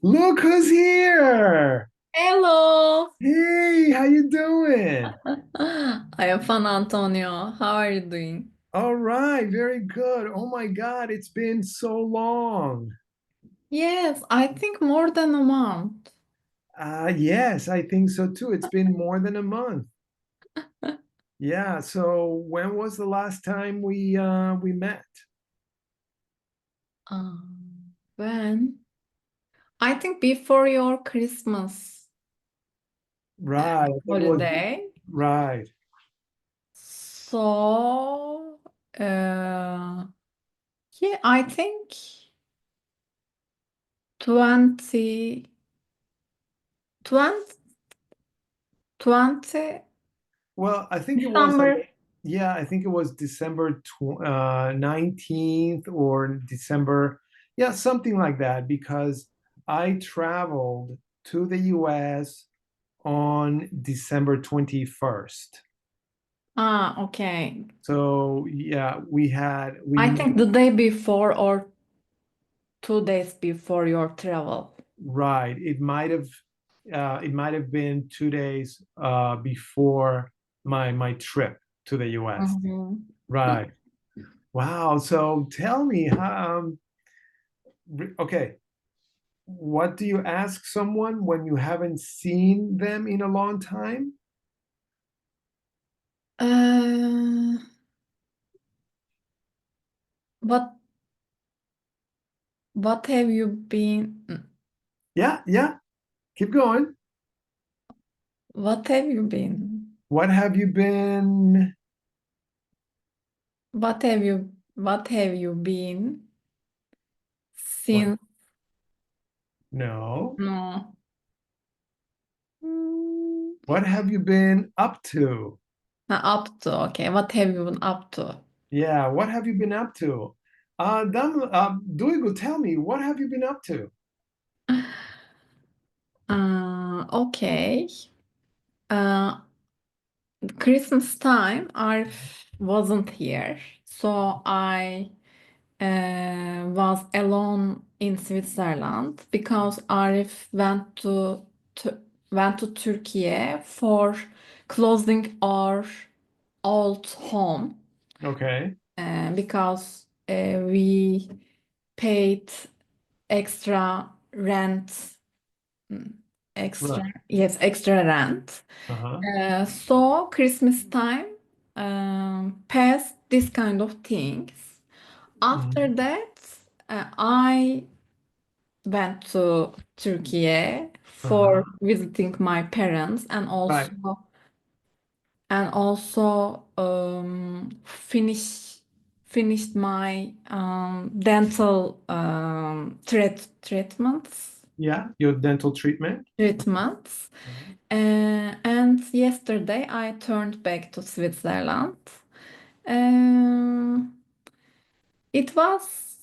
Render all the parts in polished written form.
Look who's here! Hello. Hey, how you doing? I am fine, Antonio. How are you doing? All right, very good. Oh my God, it's been so long. Yes, I think more than a month. Yes, I think so too. It's been more than a month. Yeah, so when was the last time we met? When? I think before your Christmas Right, I think it was holiday. right. So, yeah, I think 20, 20, 20 Well, I think it was like December. yeah, I think it was December 19th or December, yeah, something like that because I traveled to the US on December 21st. Okay. So yeah, we I met think the day before or 2 days before your travel. right. It might have been 2 days before my trip to the US. Mhm. Right. Wow. So tell me, okay, what do you ask someone when you haven't seen them in a long time? Uh, what what have you been Yeah, yeah, keep going. what have you been What have you been? what have you been What? since No. no mm, What have you been up to? up to okay what have you been up to Yeah, what have you been up to? Duygu, tell me, what have you been up to? okay uh Christmas time I wasn't here so I was alone in Switzerland because Arif to went to Turkey for closing our old home Okay, because we paid extra rent, mm, extra right. yes extra rent. Uh-huh. So Christmas time passed this kind of things. After Mhm. that, I went to Turkey for Uh-huh. visiting my parents and Right. also finished my dental Yeah, your dental treatment. treatments. Mhm. And yesterday I turned back to Switzerland. Um, it was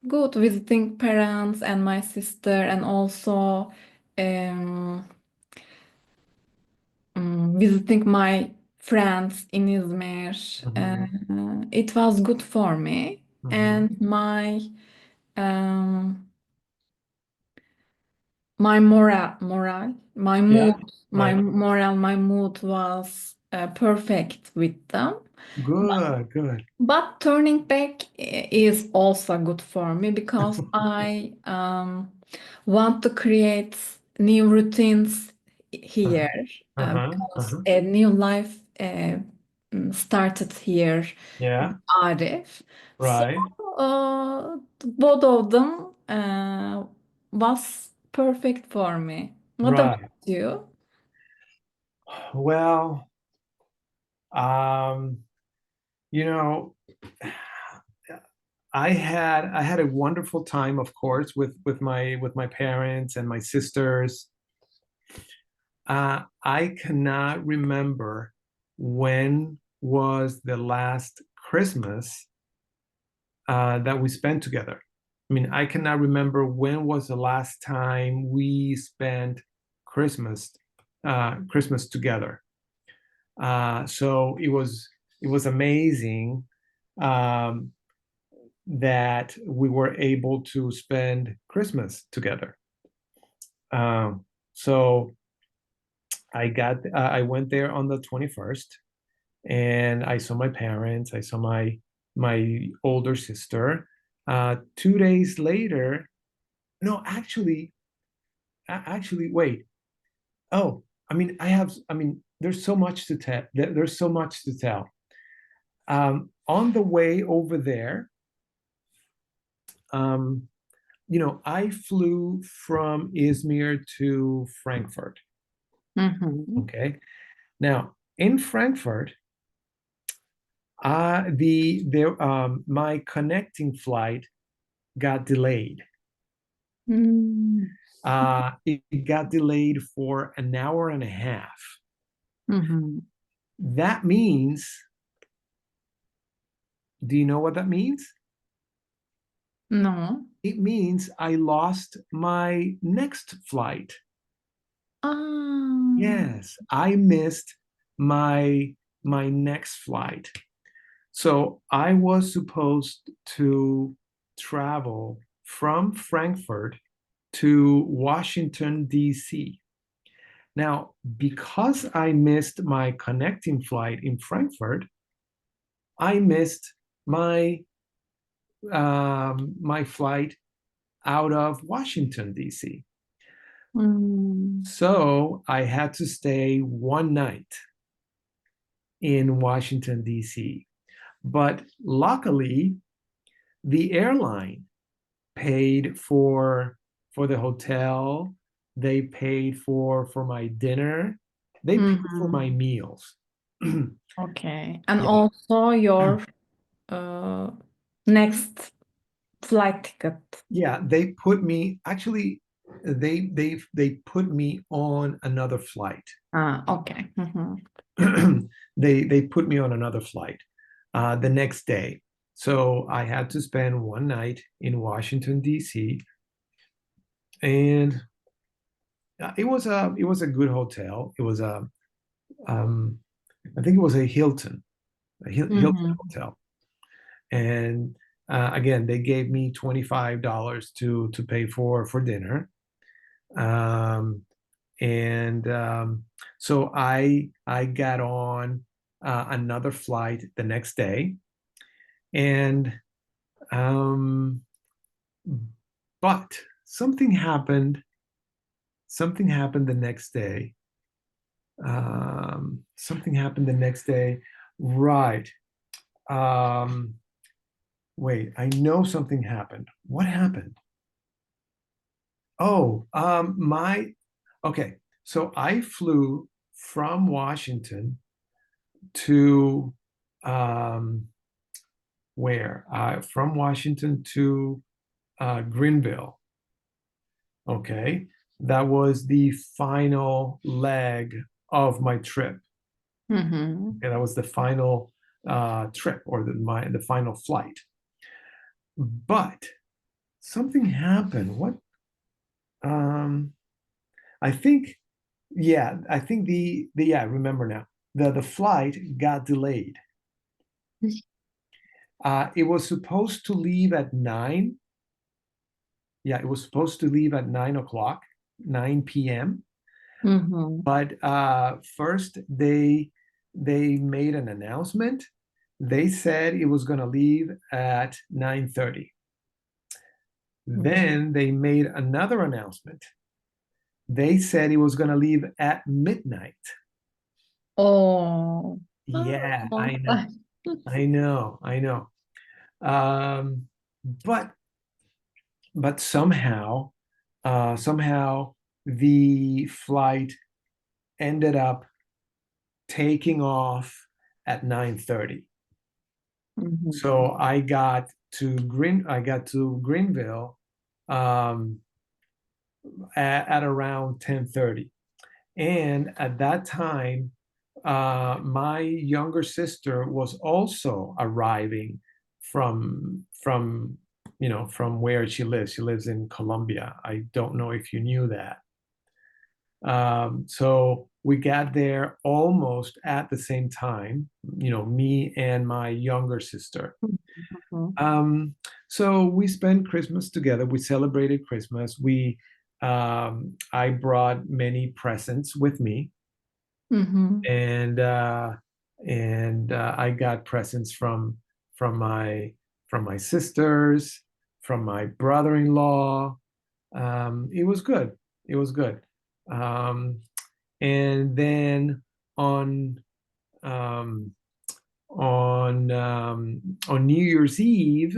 good visiting parents and my sister and also um, visiting my friends in Izmir. Mhm. It was good for me Mhm. and um, my moral, Yeah, right. my mood was perfect with them. Good, good. But turning back is also good for me because I want to create new routines here Uh-huh. because Uh-huh. a new life started here with Yeah, Arif. So right, both of them was perfect for me. What about right. you? Well, um, you know, I had a wonderful time, of course, with my parents and my sisters. I cannot remember when was the last Christmas that we spent together. I mean, I cannot remember when was the last time we spent Christmas Christmas together. So it was amazing um, that we were able to spend Christmas together. So I went there on the 21st, and I saw my parents. I saw my older sister. 2 days later, no, actually, wait. Oh, I mean, there's so much to tell. There's so much to tell. On the way over there, um, I flew from Izmir to Frankfurt. Mhm. Okay. Now, in Frankfurt, my connecting flight got delayed. Mm. It got delayed for an hour and a half. Mhm. That means, do you know what that means? No. It means I lost my next flight. Ah. Yes, I missed my next flight. So I was supposed to travel from Frankfurt to Washington, D.C. Now, because I missed my connecting flight in Frankfurt, I missed my flight out of Washington, D.C. Mm. So I had to stay one night in Washington, D.C. But luckily, the airline paid for the hotel. They paid for my dinner. They paid for Mhm. my meals. Okay. And Yeah. also your uh, next flight ticket. Yeah, they put me actually they put me on another flight. Ah, okay. Mhm. They put me on another flight the next day. So I had to spend one night in Washington, D.C. And it was a good hotel. It was a um, I think it was a Hilton Mhm. hotel. And again, they gave me $25 to pay for dinner. Um, and so I got on another flight the next day, and um, but something happened the next day. Something happened the next day. Right. Um, Wait, I know something happened. What happened? Oh, okay. So I flew from Washington to um, where? From Washington to Greenville. Okay. That was the final leg of my trip. Mhm. Okay, that was the final trip, or the final flight. But something happened. What? Um, I think, yeah, I think yeah, I remember now. The flight got delayed. It was supposed to leave at 9. Yeah, it was supposed to leave at 9 o'clock, 9 p.m. Mhm. But first they made an announcement. They said it was going to leave at 9:30. Mhm. Then they made another announcement. They said it was going to leave at midnight. Oh. Ah, Yeah, I long know. time. I know. I know. Um, but somehow the flight ended up taking off at 9:30. Mhm. So I got to Greenville um, at around 10:30. And at that time, my younger sister was also arriving from where she lives. She lives in Colombia. I don't know if you knew that. So we got there almost at the same time, me and my younger sister. Mhm. Um, so we spent Christmas together. We celebrated Christmas. I brought many presents with me, Mm-hmm. and I got presents from my from my sisters, from my brother-in-law. It was good. It was good. Um, and then on um, on New Year's Eve,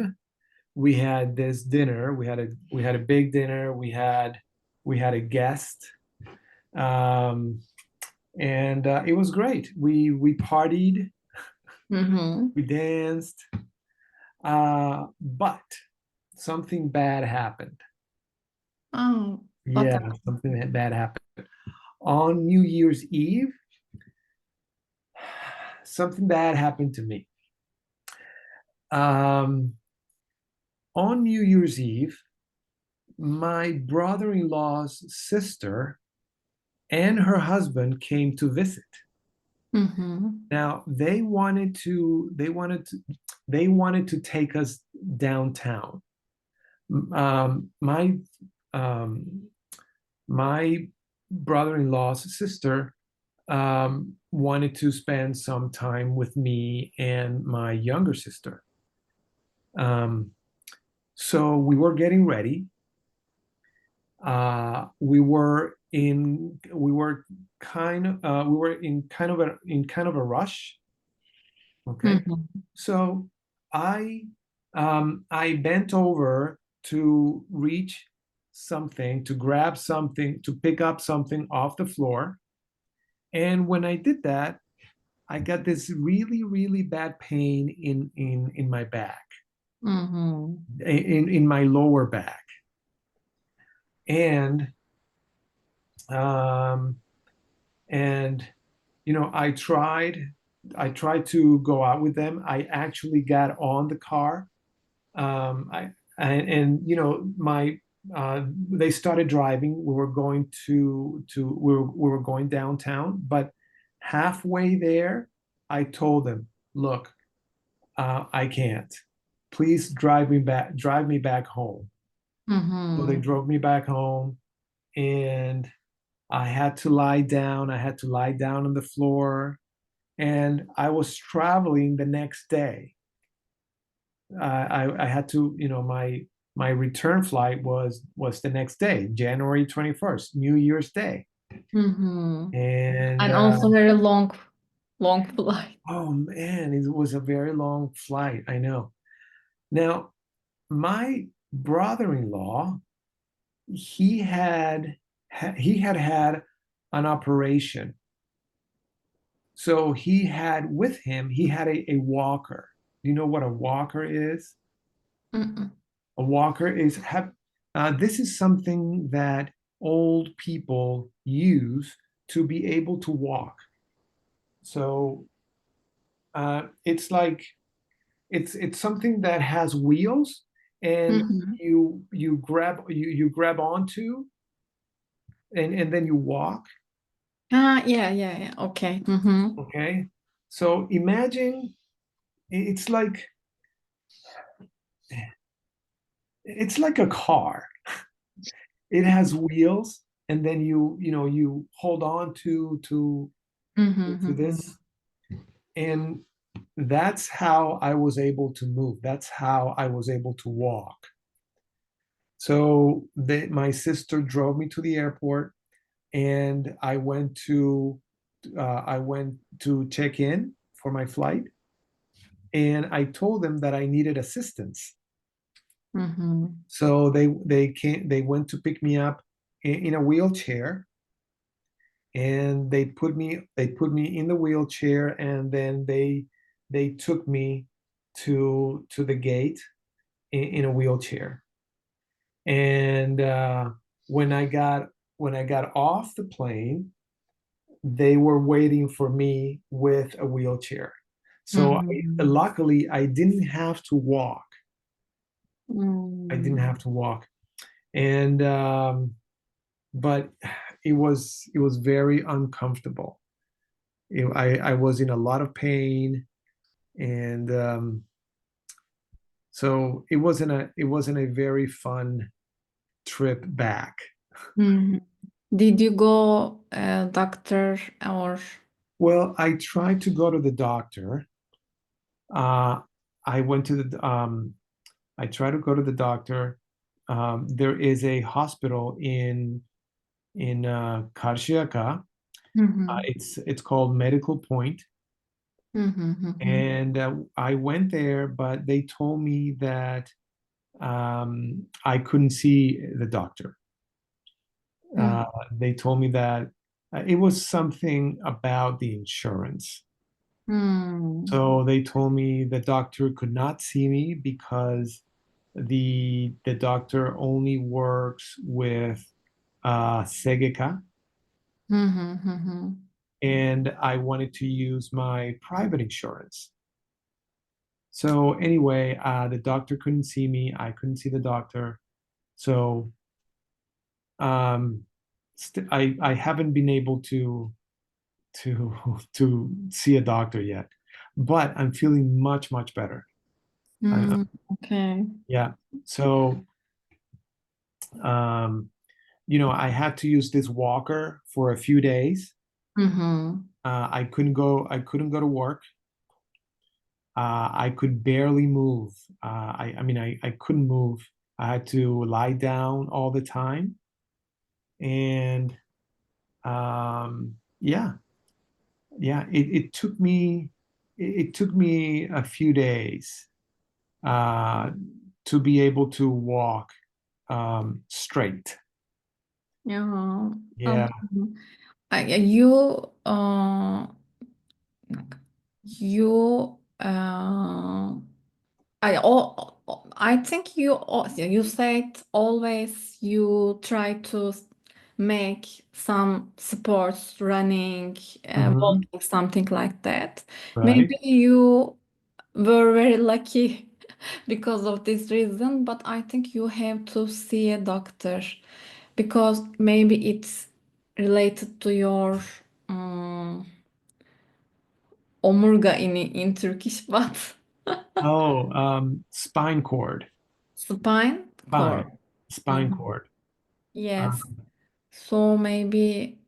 we had this dinner. We had a big dinner. We had a guest, um, and it was great. We partied, Mm-hmm. we danced, but something bad happened. Oh, what Yeah, happened? something bad happened on New Year's Eve. Something bad happened to me. Um, on New Year's Eve, my brother-in-law's sister and her husband came to visit. Mm-hmm. Now they wanted to take us downtown. My um, my brother-in-law's sister wanted to spend some time with me and my younger sister. Um, so we were getting ready. We were we were in kind of a rush. Okay. Mm-hmm. So I I bent over to reach something, to grab something, to pick up something off the floor. And when I did that, I got this really, really bad pain in my back, Mm-hmm. in my lower back. And um, and I tried to go out with them. I actually got on the car. I and my they started driving. We were going we were going downtown, but halfway there, I told them, "Look, I can't. Please drive me back home." So they Mm-hmm. drove me back home, and I had to lie down. I had to lie down on the floor, and I was traveling the next day. I had to, my return flight was the next day, January 21st, New Year's Day. Mm-hmm. And And also very long, long flight. oh man, it was a very long flight. I know. Now, my brother-in-law, he had had an operation. So he had with him, he had a walker. Do you know what a walker is? Mm-mm. A walker is have this is something that old people use to be able to walk. So it's like it's something that has wheels, and Mm-hmm. you grab onto, and then you walk. Ah, yeah, yeah, yeah. Okay. Mm-hmm. Okay, so imagine it's like it's like a car. It has wheels, and then you hold on Mm-hmm. to Mm-hmm. this, and that's how I was able to move. That's how I was able to walk. So my sister drove me to the airport, and I went to check in for my flight, and I told them that I needed assistance. Mm-hmm. So they went to pick me up in a wheelchair, and they put me in the wheelchair, and then they took me to the gate in a wheelchair. And when I got off the plane, they were waiting for me with a wheelchair. So Mm-hmm. luckily I didn't have to walk. I didn't Mm-hmm. have to walk. And but it was very uncomfortable. I was in a lot of pain, and so it wasn't a very fun trip back. Mhm. Did you go doctor or? Well, I tried to go to the doctor. Uh, I went to I tried to go to the doctor. There is a hospital in Karşıyaka. Mhm. It's called Medical Point, Mhm, mhm, and I went there, but they told me that I couldn't see the doctor. Uh, mhm, they told me that it was something about the insurance. mhm, So they told me the doctor could not see me because the doctor only works with Segeka, mhm, mhm. and I wanted to use my private insurance. So anyway, the doctor couldn't see me. I couldn't see the doctor. So I haven't been able to to see a doctor yet, but I'm feeling much better. I, Mm, okay. yeah. So um, I had to use this walker for a few days. Mhm, I couldn't go to work. I could barely move. I mean, I couldn't move. I had to lie down all the time. And yeah, yeah, it took me a few days uh, to be able to walk straight. yeah. Yeah. Um, you I think you said always you try to make some sports, running, Mhm. walking, something like that. Right. Maybe you were very lucky because of this reason, but I think you have to see a doctor because maybe it's related to your um, omurga in Turkish, but Oh, spine cord. spine cord. Spine. Spine Mhm. cord. Yes. Um, So maybe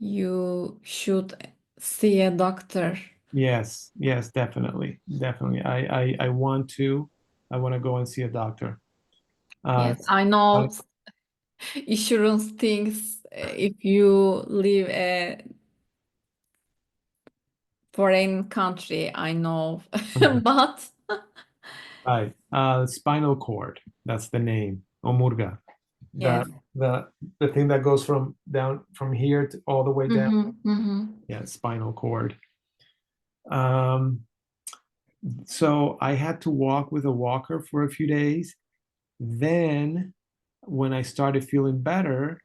you should see a doctor. yes, yes, definitely. Definitely. I want to. I want to go and see a doctor. Uh, Yes, I know insurance things if you live a foreign country, I know. But right. Spinal cord. That's the name. Omurga. The yes. the the thing that goes from down from here to all the way down. Mm-hmm, mm-hmm, Yeah, spinal cord. Um, so I had to walk with a walker for a few days. Then, when I started feeling better,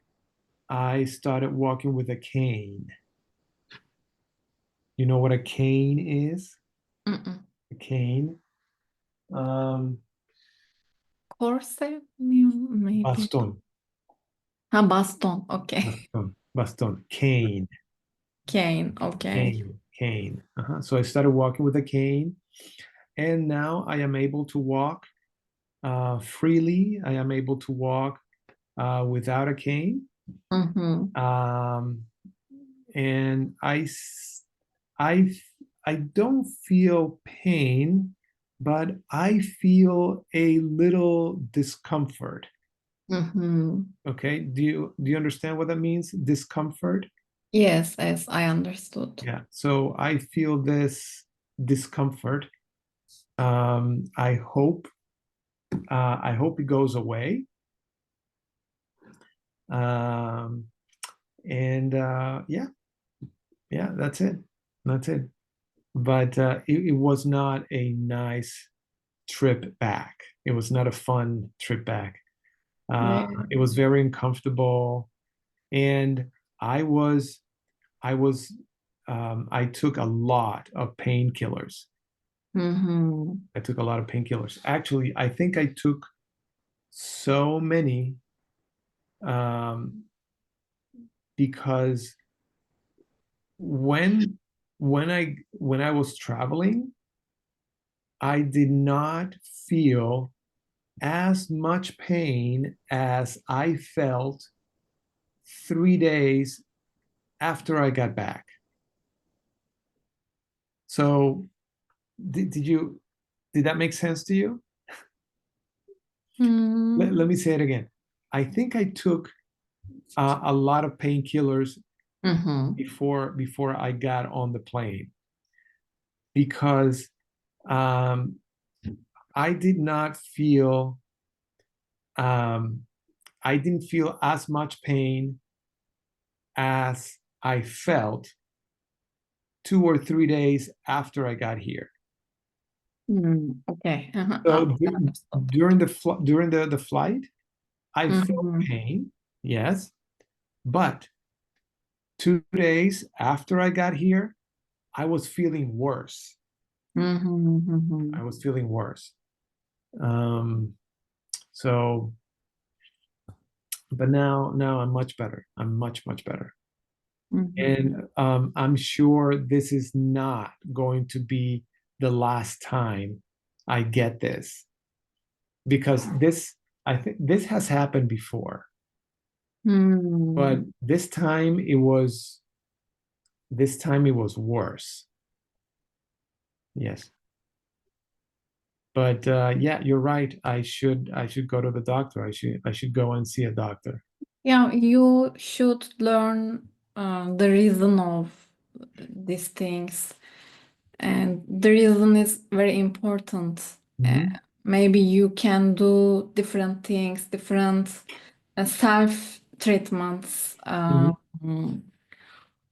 I started walking with a cane. You know what a cane is? mm-mm. A cane. Um, Corset maybe. Baston. Ah, baston. Okay. Baston. Baston. Cane. Cane. Okay. Cane. Cane. So I started walking with a cane, and now I am able to walk freely. I am able to walk without a cane. Mm-hmm. Um, and I, I don't feel pain, but I feel a little discomfort. Mm-hmm. Okay, do you understand what that means? Discomfort? Yes, yes, I understood. Yeah. So I feel this discomfort. I hope it goes away. Um, and yeah, yeah, that's it. That's it. But it was not a nice trip back. It was not a fun trip back. Yeah. It was very uncomfortable, and I was I was I took a lot of painkillers. Mm-hmm. I took a lot of painkillers. Actually, I think I took so many um, because when when I was traveling, I did not feel as much pain as I felt 3 days after I got back. So did that make sense to you? Let Hmm. me say it again. I think I took a lot of painkillers Mm-hmm. before I got on the plane because um, I did not feel um, I didn't feel as much pain as I felt 2 or 3 days after I got here. Okay. Uh-huh. So Understood. during the flight, I felt Mm-hmm. pain, yes, but 2 days after I got here, I was feeling worse. Mm-hmm. Mm-hmm. I was feeling worse. Um, so, but now I'm much better. I'm much better. Mm-hmm. And I'm sure this is not going to be the last time I get this because I think this has happened before, but Mm. this time it was worse. Yes. But yeah, you're right. I should go to the doctor. I should go and see a doctor. Yeah, you should learn the reason of these things, and the reason is very important. Uh, Mhm. Maybe you can do different things, different self treatments, Mhm.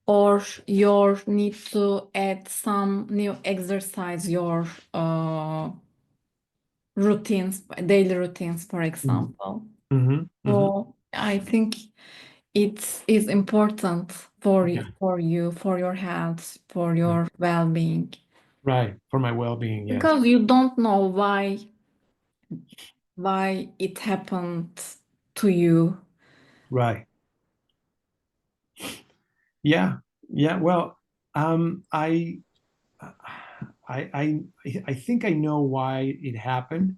or you need to add some new exercise, your routines, daily routines, for Mhm. example. Mhm. Mhm. So I think it is important for Yeah. for you, for your health, for Right. your well-being, Right. For my well-being, yes. because you don't know why it happened to you. Right. Yeah. Yeah. Well, um, I, I, I, I think I know why it happened.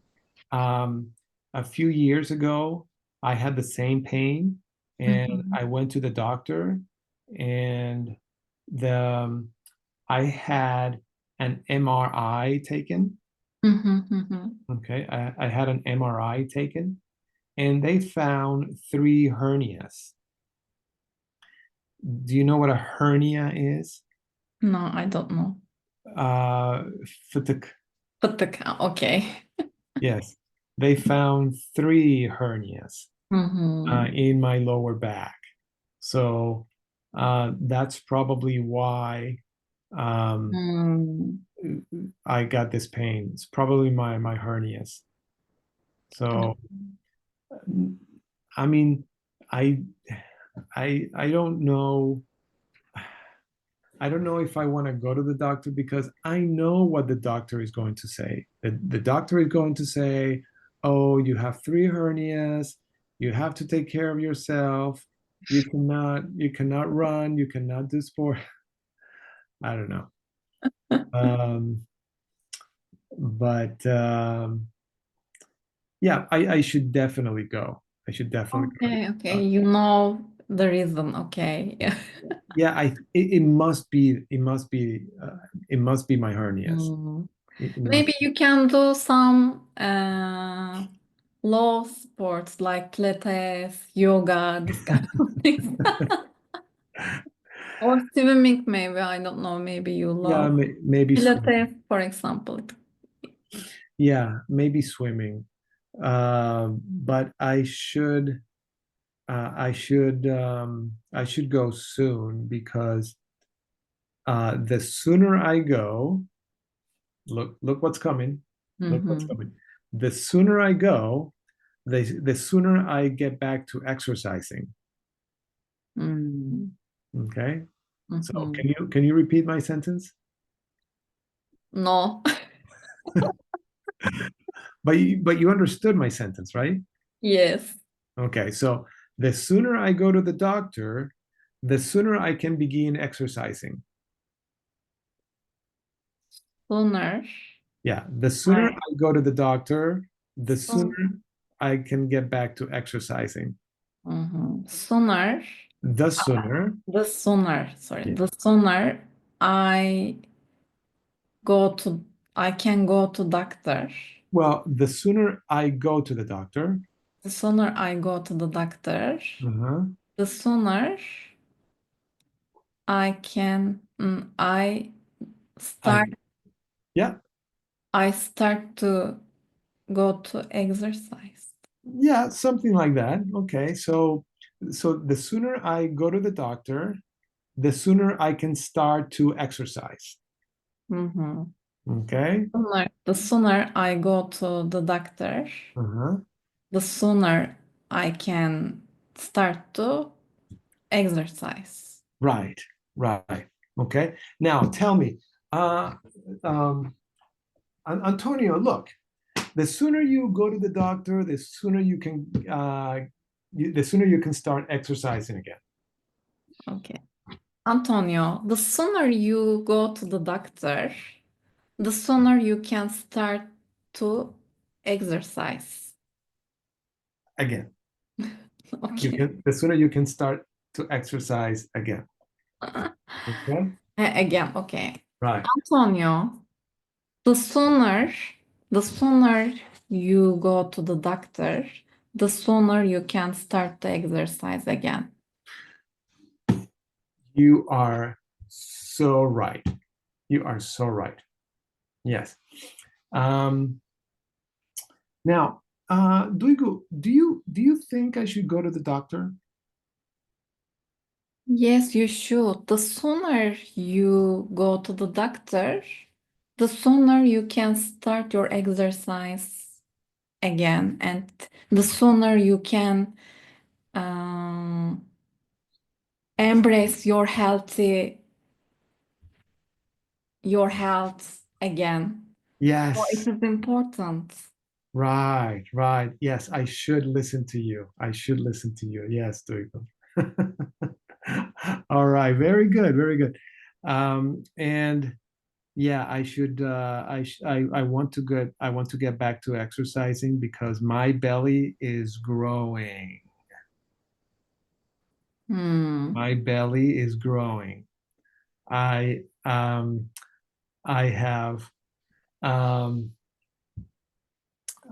Um, a few years ago, I had the same pain, and Mhm, I went to the doctor, and the I had an MRI taken. mhm, mhm. Okay, I had an MRI taken, and they found 3 hernias. Do you know what a hernia is? No, I don't know. Uh, fıtık. Fıtık, okay. Yes, they found 3 hernias Mhm. in my lower back. So that's probably why um, Mm. I got this pain. It's probably my hernias. So I mean, I I don't know. I don't know if I want to go to the doctor because I know what the doctor is going to say. The doctor is going to say, "Oh, you have 3 hernias. You have to take care of yourself. You cannot run. You cannot do sport." I don't know. Um, but yeah, I should definitely go. I should definitely go to Okay, okay. the doctor. You know the reason. Okay. Yeah, it must be my hernias. Mm. It must. Maybe you can do some low sports like Pilates, yoga, this kind of things. Or swimming, maybe. I don't know. Maybe you Yeah, love maybe swimming. Pilates, for example. Yeah, maybe swimming. But I should go soon because the sooner I go, look what's coming. Look what's Mm-hmm. coming. The sooner I go, the sooner I get back to exercising. Mm-hmm. Okay. So Mm-hmm. can you repeat my sentence? No. But you understood my sentence, right? Yes. Okay. So the sooner I go to the doctor, the sooner I can begin exercising. Sooner. Yeah. The sooner I I go to the doctor, the Soon, sooner I can get back to exercising. Sooner, The sooner. Yeah. the sooner I go to, I can go to doctor. Well, the sooner I go to the doctor. The sooner I go to the doctor, Uh-huh. the sooner I I start, Yeah, I start to go to exercise. yeah, something like that. Okay, so the sooner I go to the doctor, the sooner I can start to exercise. Mm-hmm. Okay. The sooner I go to the doctor, Uh-huh. the sooner I can start to exercise. Right, right. Okay. Now tell me, uh, um, Antonio, look, the sooner you go to the doctor, the sooner the sooner you can start exercising again. Okay. Antonio, the sooner you go to the doctor, the sooner you can start to exercise. Again. Okay. The sooner you can start to exercise again. Okay. Again, okay. Right. Antonio, the sooner, the sooner you go to the doctor, the sooner you can start to exercise again. You are so right. You are so right. Yes. Um, Now, Duygu, do you think I should go to the doctor? Yes, you should. The sooner you go to the doctor, the sooner you can start your exercise again, and the sooner you can embrace your health again. So it Yes. is important. Right, right. Yes, I should listen to you. I should listen to you. Yes, Duygu. All right, very good, very good. And yeah, I should I want to get back to exercising because my belly is growing. Hmm. My belly is growing. I I have um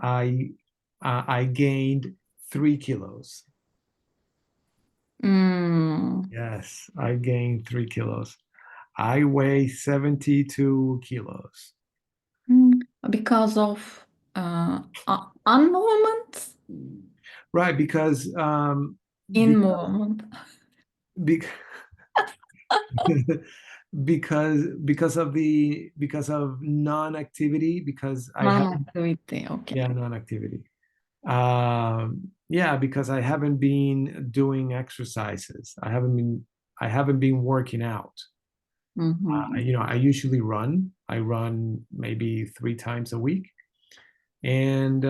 I I gained 3 kilos. Hmm. Yes, I gained 3 kilos. I weigh 72 kilos. Hmm. Because of unmovement, Right, because in movement, be, because of non-activity, because I haven't. non-activity. Okay. Yeah, non-activity. Yeah, because I haven't been doing exercises. I haven't been working out. Mm-hmm. I usually run. I run maybe 3 times a week. And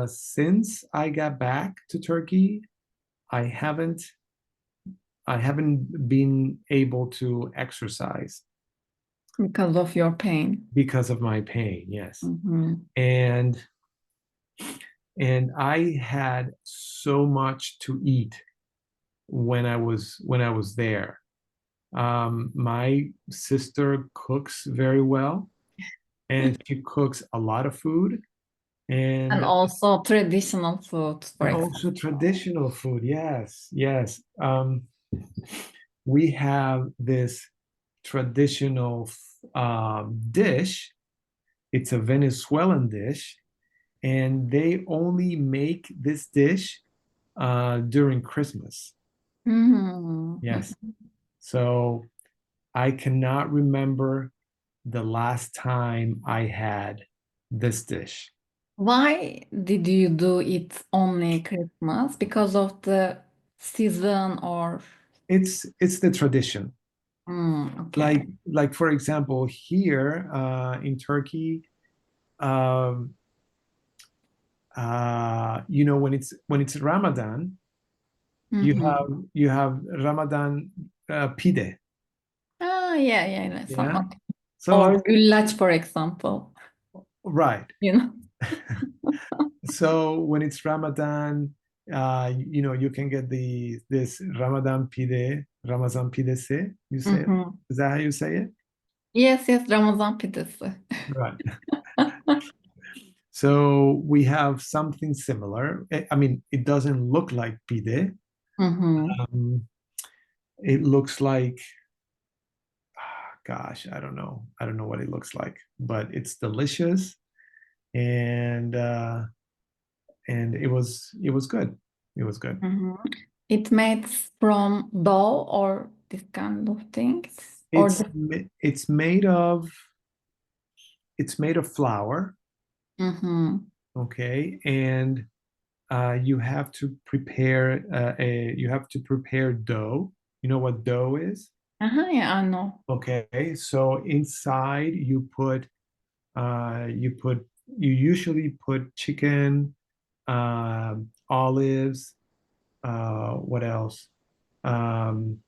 since I got back to Turkey, I haven't I haven't been able to exercise Because of your pain. because of my pain. Yes. Mm-hmm. And I had so much to eat when I was there. My sister cooks very well, and she cooks a lot of food, And and also traditional food, for also example. traditional food. Yes, yes. We have this traditional dish. It's a Venezuelan dish, and they only make this dish during Christmas. Mm-hmm. Yes. So I cannot remember the last time I had this dish. Why did you do it only Christmas? Because of the season or It's the tradition. okay. Like for example, here in Turkey, um, when it's Ramadan, you Mm-hmm. have you have Ramadan pide. Ah, yeah, yeah, yeah. Some, Yeah. okay. So Or güllaç, for example. right. You know. So when it's Ramadan, you can get this Ramazan pidesi. You say it? Mhm. Is that how you say it? Yes, yes, Ramazan pidesi. Right. So we have something similar. I mean, it doesn't look like pide. Mhm. Um, it looks like, gosh, I don't know. I don't know what it looks like, but it's delicious, and it was good. It was good. Mhm. It made from dough or this kind of things or It's the. it's made of flour, Mhm. okay, and you have to prepare dough. You know what dough is? Uh-huh, yeah, I know. Okay, so inside you put you usually put chicken, olives, what else? Um,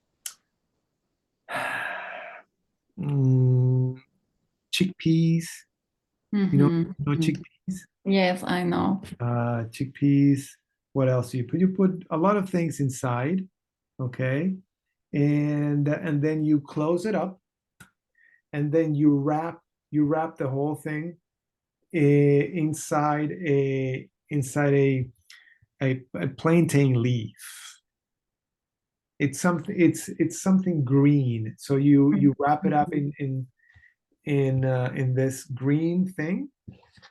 mm, chickpeas. You know, Mhm. Mhm. chickpeas. Yes, I know. Chickpeas. What else do you put? You put a lot of things inside, okay, and then you close it up, and then you wrap the whole thing inside a plantain leaf. It's something green. So you wrap it up Mhm. in this green thing,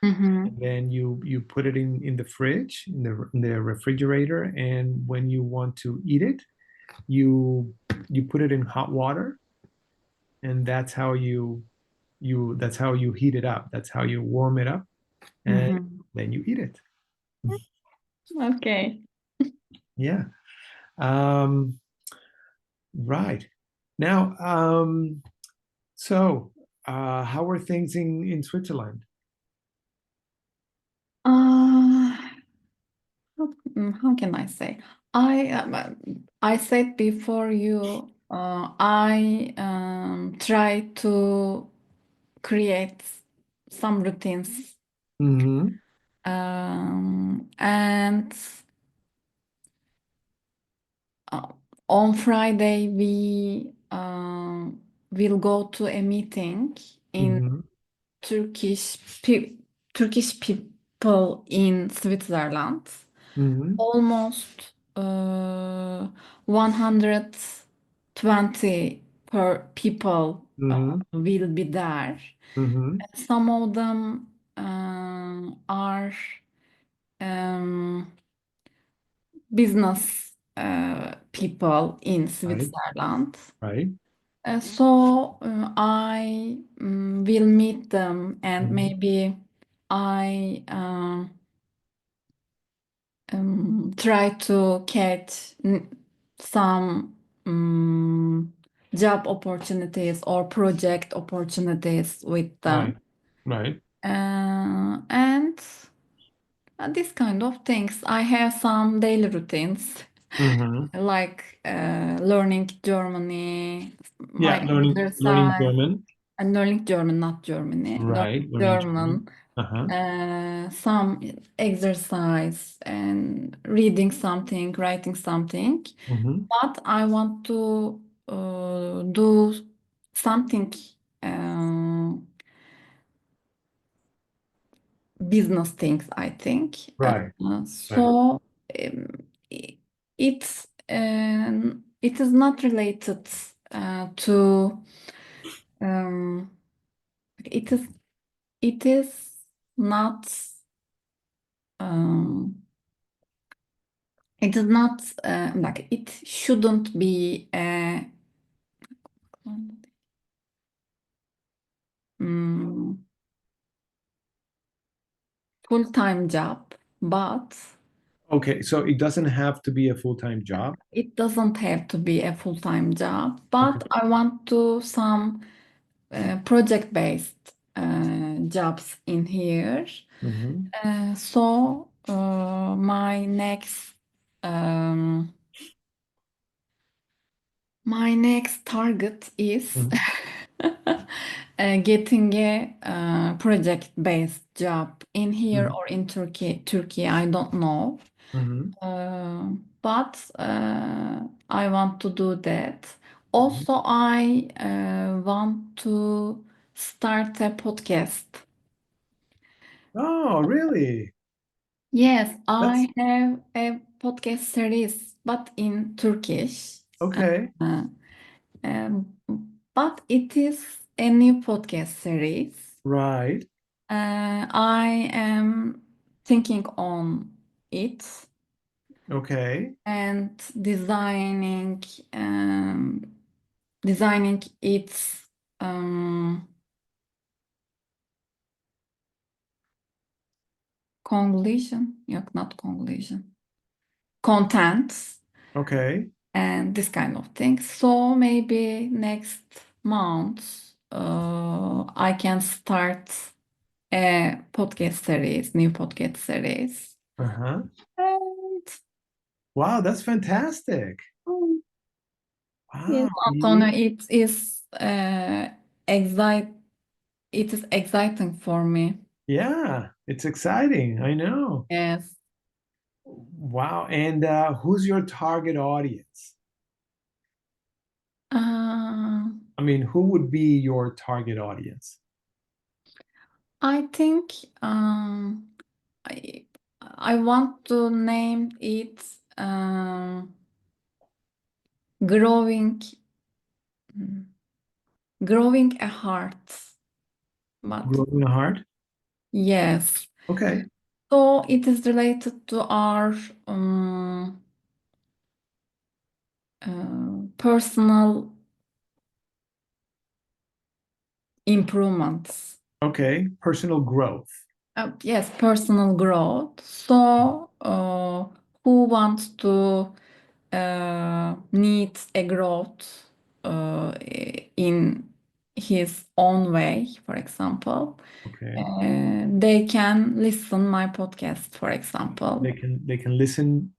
and Mhm. then you put it in the fridge, in the refrigerator, and when you want to eat it, you put it in hot water, and that's how you heat it up. That's how you warm it up, and Mhm. then you eat it. Okay. Yeah. Um, right. Now, so how are things in Switzerland? Uh, how can I say? I said before you, I try to create some routines, Hmm. and uh, on Friday we will go to a meeting in Hmm. Turkish pe Turkish people in Switzerland. Hmm. Almost 120 per people Hmm. will be there. Hmm. Some of them are business people in Right. Switzerland. Right. So I will meet them and Hmm. maybe I try to catch some job opportunities or project opportunities with them. Right. Right. And this kind of things. I have some daily routines Hmm. like learning Germany, my Yeah. Learning exercise, German. and learning German, not Germany, Right. learning Learning German. German, Uh-huh. some exercise and reading something, writing something. Hmm. But I want to do something business things, I think. Right. Right. So um, i- it is not related to um, it is it is not um, it is not like it shouldn't be a mm, full-time job, but Okay. So it doesn't have to be a full-time job. it doesn't have to be a full-time job. Okay. But I want to some project-based jobs in here. Hmm. So um, my next target is Hmm. getting a project-based job in here Mhm. or in Turkey, I don't know. Mhm. But I want to do that. Also, I want to start a podcast. Oh, really? Yes, That's I have a podcast series, but in Turkish. okay. Uh, um, but it is a new podcast series. Right. I am thinking on it Okay. and um, designing its conclusion, yok, not conclusion, contents Okay. and this kind of things. So maybe next month I can start a podcast series, new podcast series. Uh-huh. And Wow, that's fantastic. yes, Wow. Antonio, excite it is exciting for me. Yeah, it's exciting. I know. Yes. Wow. And who's your target audience? Uh, I mean, who would be your target audience? I think I I want to name it growing growing a heart. But Growing a heart? yes, Okay. so it is related to our um, personal improvements. Okay. Personal growth. Yes, personal growth. So, who wants to need a growth in his own way, for example, Okay. they can listen my podcast, for example, They can listen.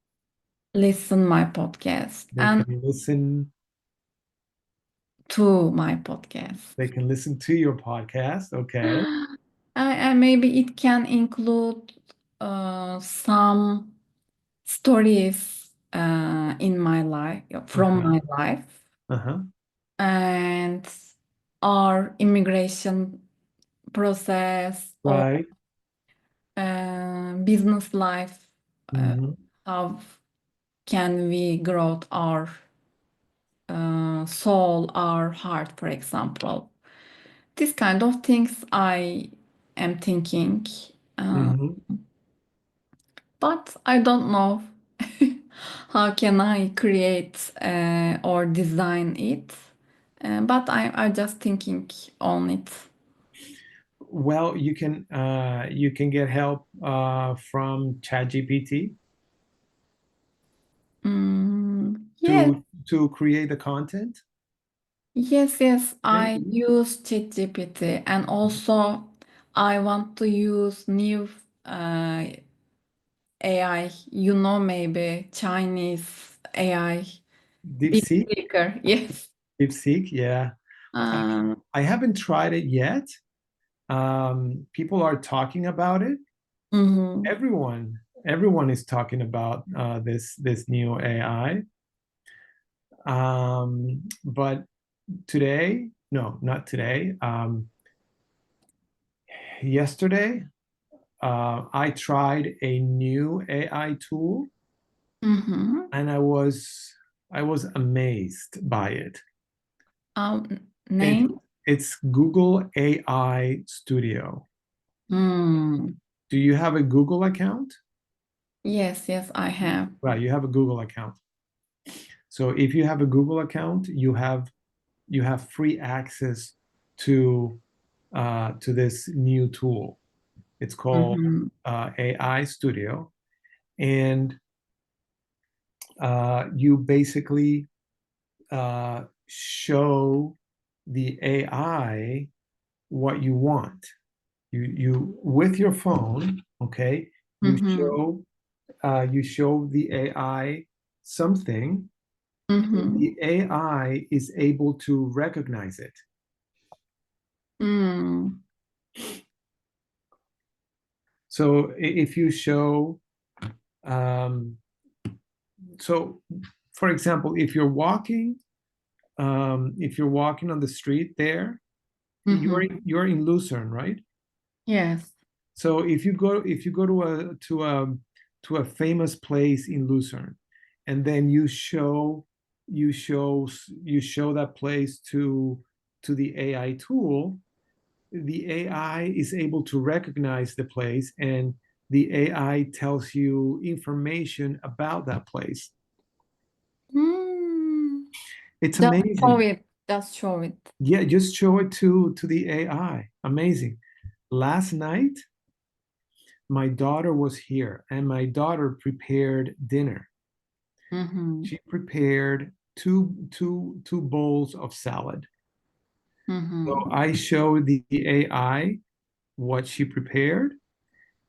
listen my podcast They and can listen. to my podcast. They can listen to your podcast. Okay. And maybe it can include some stories in my life, from Uh-huh. my life, Uh-huh. and our immigration process or Right. business life. Uh, Hmm. how can we grow our soul, our heart, for example? This kind of things I am thinking, uh, Hmm. but I don't know how can I create or design it. But I'm just thinking on it. Well, you can get help from ChatGPT Yes, to create the content. yes, I Maybe. use ChatGPT and also I want to use new uh, AI, maybe Chinese AI, deep DeepSeek. speaker. Yes. DeepSeek. Yeah. I, Um, I haven't tried it yet. People are talking about it. mhm, Everyone is talking about this new AI. But today, no, not today. Yesterday, I tried a new AI tool, mhm. and I was amazed by it. It Name? it's Google AI Studio. Hmm. Do you have a Google account? Yes, I have. Right, you have a Google account. So if you have a Google account, you have free access to to this new tool. It's called Mhm, AI Studio, and you basically show the AI what you want. You with your phone, okay? You mhm, show you show the AI something, and mhm. the AI is able to recognize it. Hmm. So if you show, um, so for example, if you're walking on the street there, Mm-hmm. you're in Lucerne, right? Yes. So if you go to a famous place in Lucerne, and then you show that place to the AI tool, the AI is able to recognize the place, and the AI tells you information about that place. Hmm. It's Just show amazing. it. Just show it. Yeah, just show it to the AI. Amazing. Last night, my daughter was here, and my daughter prepared dinner. Mm-hmm. She prepared two bowls of salad. So Mm-hmm. I showed the AI what she prepared,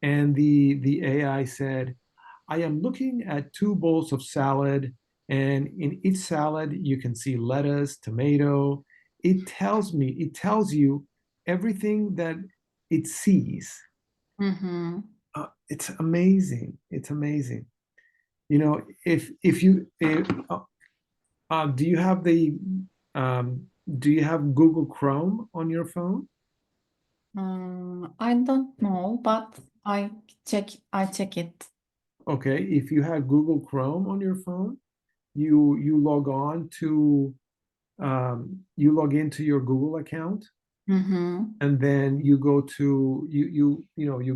and the AI said, I am looking at two bowls of salad, and in each salad you can see lettuce, tomato. It tells you everything that it sees. Mm-hmm. It's amazing. It's amazing. You know, if you do you have the do you have Google Chrome on your phone? I don't know, but I check it. Okay, if you have Google Chrome on your phone, you log on to you log into your Google account, Mm-hmm. and then you go to you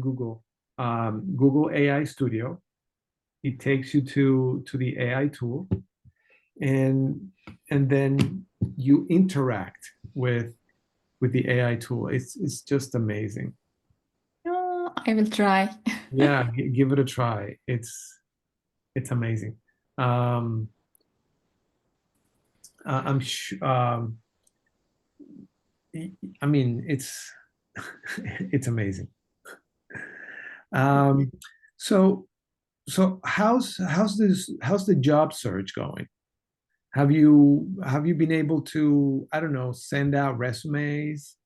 Google Google AI Studio. It takes you to the AI tool, and then you interact with the AI tool. It's just amazing. I will try. Yeah, give it a try. It's amazing. Um, I'm I mean, it's amazing. Um, so how's the job search going? Have you been able to, I don't know, send out resumes?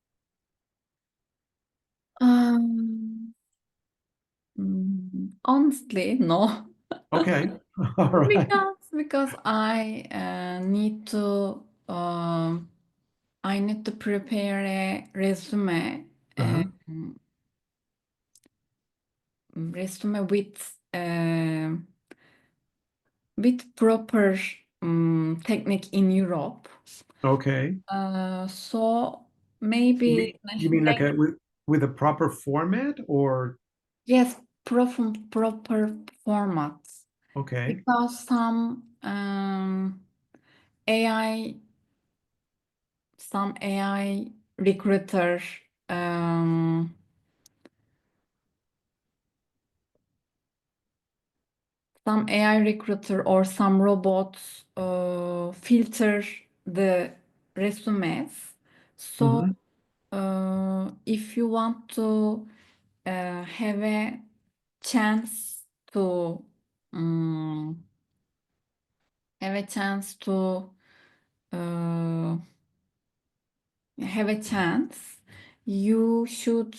Um, Honestly, no. Okay, all right. Because I need to prepare a Uh-huh. resume with proper technique in Europe. Okay. So maybe You mean like next, with a proper format or yes, proper formats okay. because AI some AI recruiter um, some AI recruiter or some robots filter the resumes. So Mhm. if you want to have a chance to um, have a chance to uh, have a chance, you should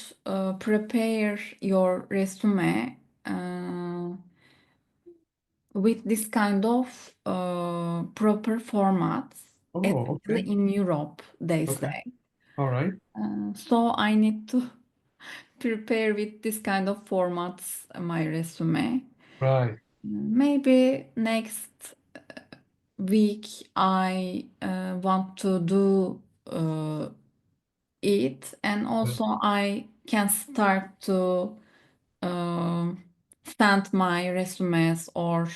prepare your resume with this kind of proper formats, Oh, especially okay. in Europe, they Okay. say. All right. So I need to prepare with this kind of formats my resume. Right. Maybe next week I want to do it, and Right. also I can start to um, send my resumes or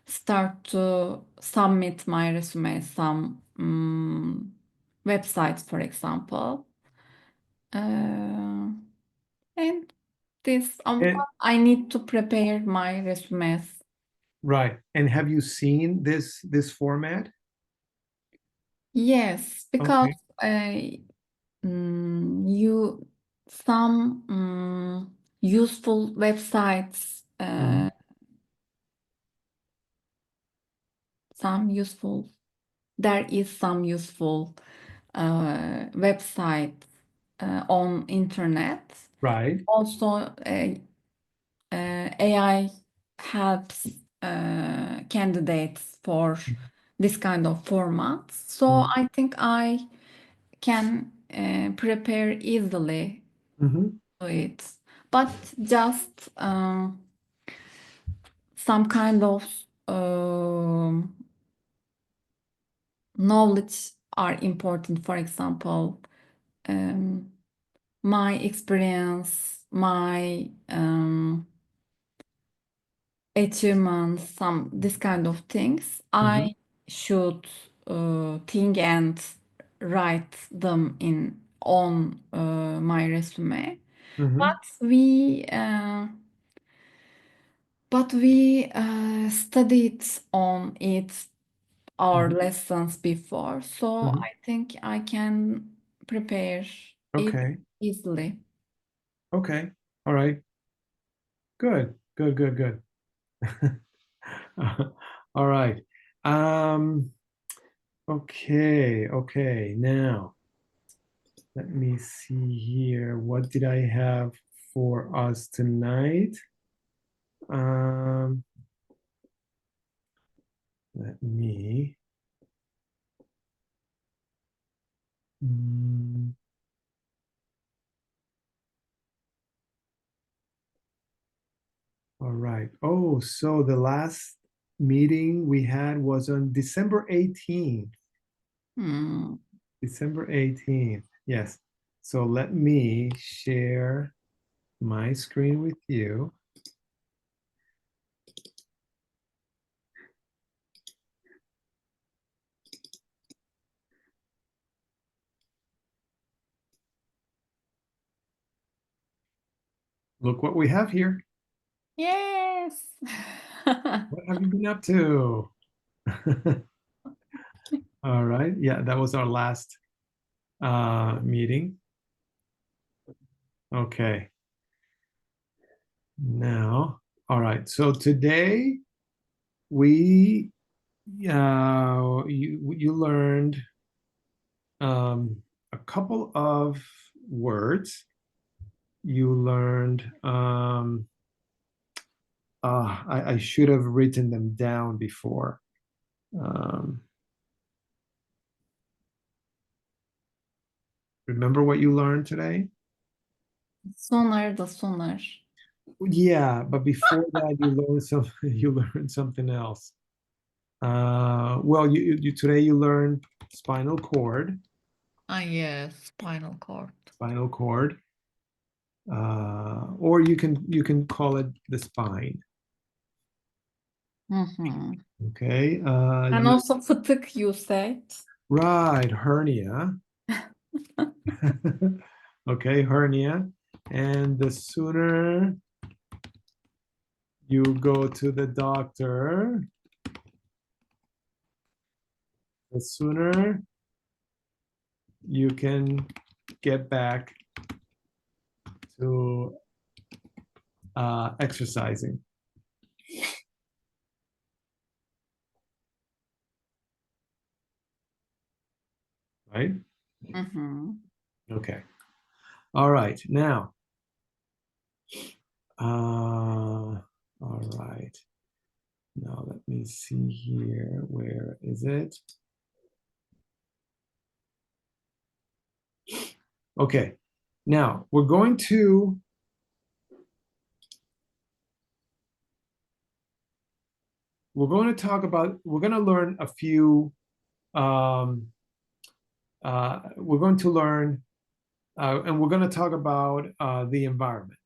start to submit my resume some websites, for example. And this, And I need to prepare my resumes. right. And have you seen this format? Yes, because Okay. you some useful websites, Mhm. some useful there is some useful website. on internet. Right. Also, AI helps candidates for this kind of formats. So Mhm. I think I can prepare easily Mhm. to it. But just some kind of knowledge are important. For example, um, my experience, my achievements, some this kind of things, Mhm. I should think and write them in on my resume. Mhm. But we studied on it our Mhm. lessons before, so Mhm. I think I can prepare it Okay. easily. Okay. All right. Good. Good. Good. Good. All right. Um, okay. Okay. Now, let me see here. What did I have for us tonight? Um, let me. mm, all right. Oh, so the last meeting we had was on December 18th. Hmm. December 18th. Yes. So let me share my screen with you. Look what we have here. Yes. What have you been up to? All right. Yeah, that was our last meeting. Okay. Now, all right. So today we you learned a couple of words. You learned I should have written them down before. Um, remember what you learned today? Sonar da sonar. Yeah, but before that, you learned some. You learned something else. Well, you today you learned spinal cord, Ah, yes, spinal cord. spinal cord, or you can call it the spine. Mhm. Okay. And also fıtık you said. Right, hernia. Okay, hernia. And the sooner you go to the doctor, the sooner you can get back to exercising, right? Mhm. Okay. All right. Now, all right. Now let me see here. Where is it? Okay. Now we're going to learn a few um, we're going to learn and we're going to talk about the environment.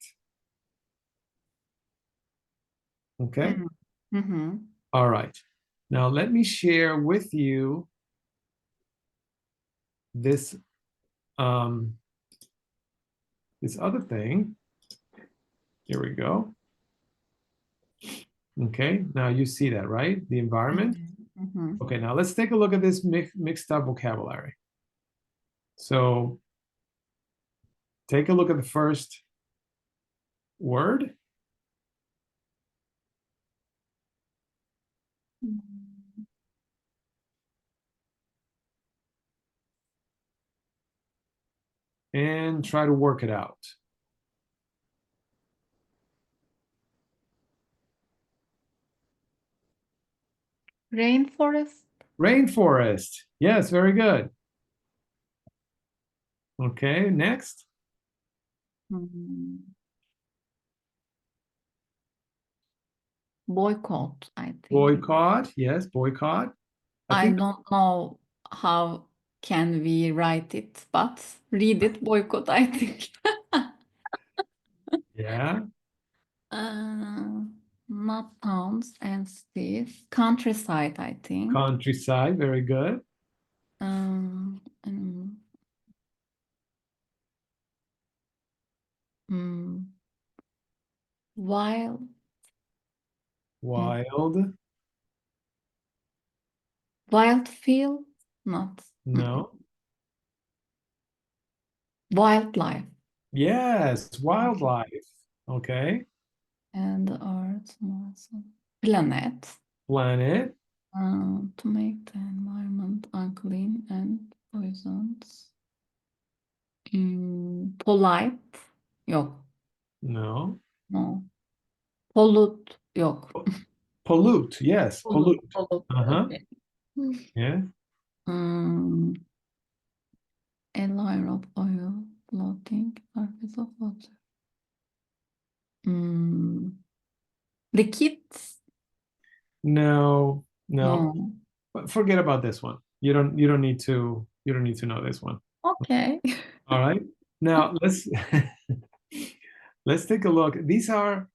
Okay. Mhm. Mhm. All right. Now let me share with you this um, this other thing. Here we go. Okay. Now you see that, right? The environment. Mhm. Mhm. Okay. Now let's take a look at this mixed up vocabulary. So take a look at the first word. and try to work it out. Rainforest. Rainforest. Yes, very good. Okay, next. Hmm. Boycott, I think. Boycott. Yes, boycott. I I think, don't know how can we write it, but read it, boycott, I think. yeah, Uh, Not towns and cities. Countryside, I think. countryside. Very good. Um, um, mm, wild, mm, Wild. wild field, not No. wildlife. Yes, Okay. wildlife. Okay. And the Earth, Mars, planet. Planet. To make the environment unclean and poisons. Polite. Yok. No. No. Pollute. Yok. Pollute. Yes, Pollute. pollute. Pollute. Uh-huh. Okay. Yeah. Um, a layer of oil floating surface of water. Mm, liquids? No, no. No. But forget about this one. You don't need to know this one. Okay. All right. Now let's let's take a look. These are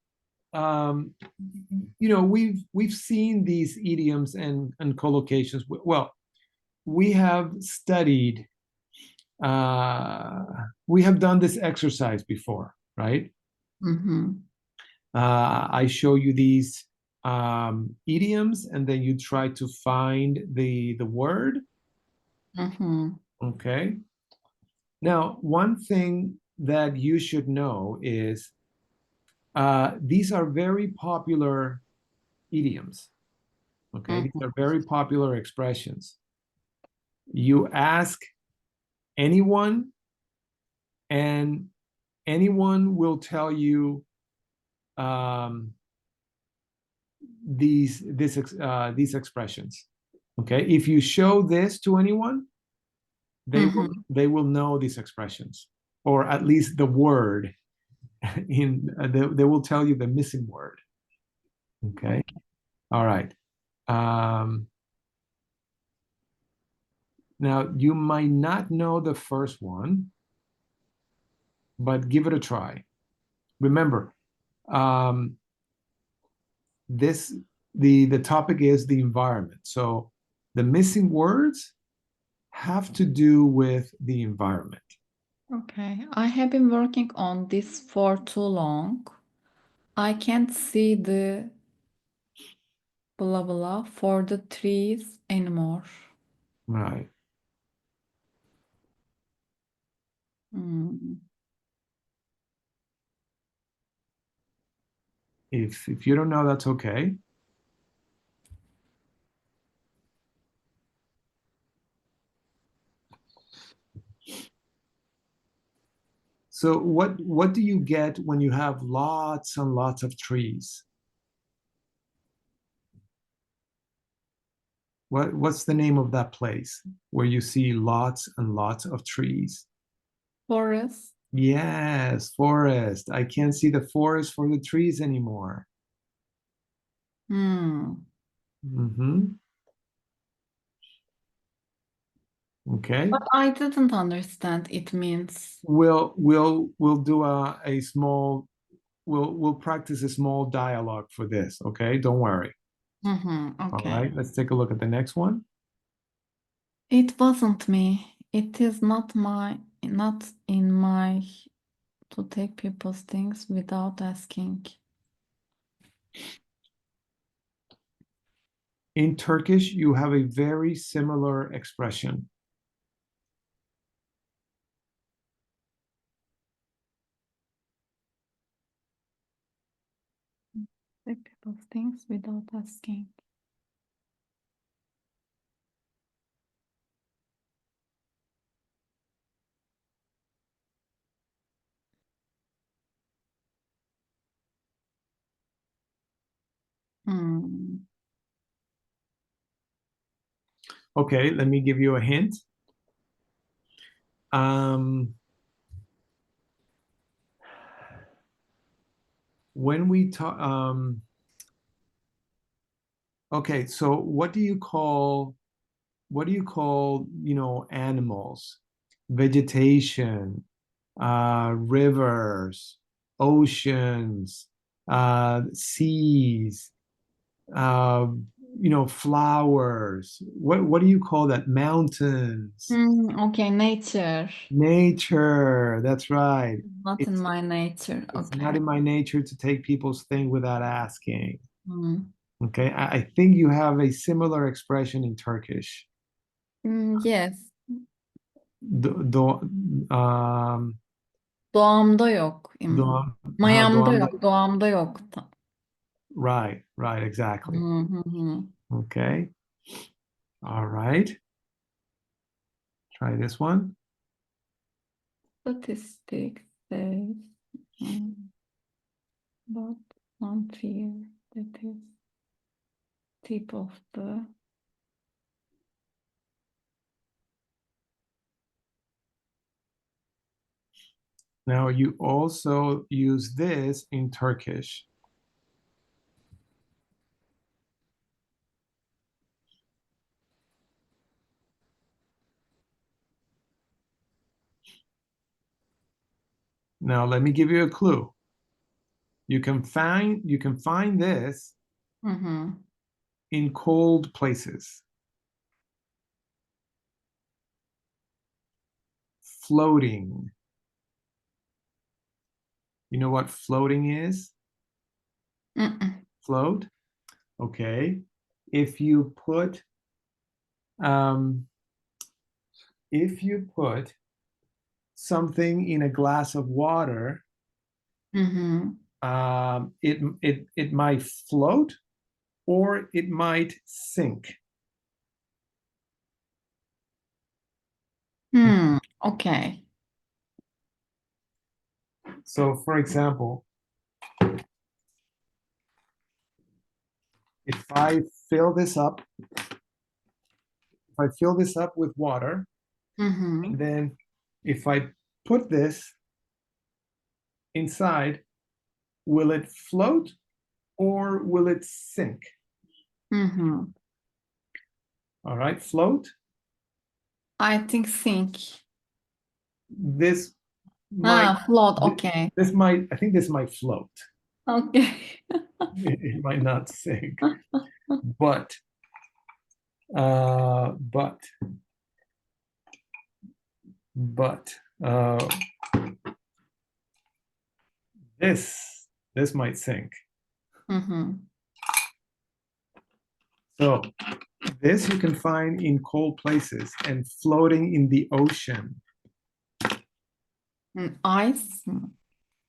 um, we've seen these idioms and collocations. Well, we have studied we have done this exercise before, right? Mm-hmm. I show you these idioms, and then you try to find the word. Mm-hmm. Okay. Now, one thing that you should know is these are very popular idioms. Okay, these Mm-hmm. are very popular expressions. You ask anyone, and anyone will tell you um, these expressions. Okay, if you show this to anyone, Mm-hmm. they will know these expressions, or at least the word. They will tell you the missing word. Okay, Okay. all right. Um, Now you might not know the first one, but give it a try. Remember, um, this the topic is the environment. So the missing words have to do with the environment. Okay. I have been working on this for too long. I can't see the blah blah for the trees anymore. Right. Mm. If you don't know, that's okay. So what do you get when you have lots and lots of trees? What's the name of that place where you see lots and lots of trees? Forest. Yes, forest. I can't see the forest for the trees anymore. Hmm. Hmm. Okay. But I didn't understand it means. We'll do a small we'll practice a small dialogue for this. Okay, don't worry. Mm-hmm. All Okay. right, let's take a look at the next one. It wasn't me. It is not in my to take people's things without asking. In Turkish, you have a very similar expression. Take people's things without asking. Hmm. Okay, let me give you a hint. Um, when we talk, okay, so what do you call, animals, vegetation, rivers, oceans, seas, uh, flowers. What do you call that? Mountains, Okay, nature. nature. That's right. Not in It's my nature. it's not Okay. in my nature to take people's thing without asking. Hmm. Okay, I think you have a similar expression in Turkish. Yes. Do, do, Doğamda yok. Mayamda doğamda. yok. Doğamda yok. Right, Hı exactly. hı hı. Okay, all right. Try this one. Statistics says, but non fear. That is tip of the. Now you also use this in Turkish. Now let me give you a clue. You can find this Hı hı. in cold places. Floating. You know what floating is? Mm-mm. Float. Okay. If you put um, if you put something in a glass of water, Hı hı. it might float or it might sink. Okay. So, for example, if I fill this up, if I fill this up with water, Hı hı. and then if I put this inside, will it float or will it sink? Hı hı. All right, float. I think sink. This might, Ah, float. Okay. I think this might float. Okay. It might not sink, but, uh, but, but, this might sink. Hı hı. So this you can find in cold places and floating in the ocean. Ice.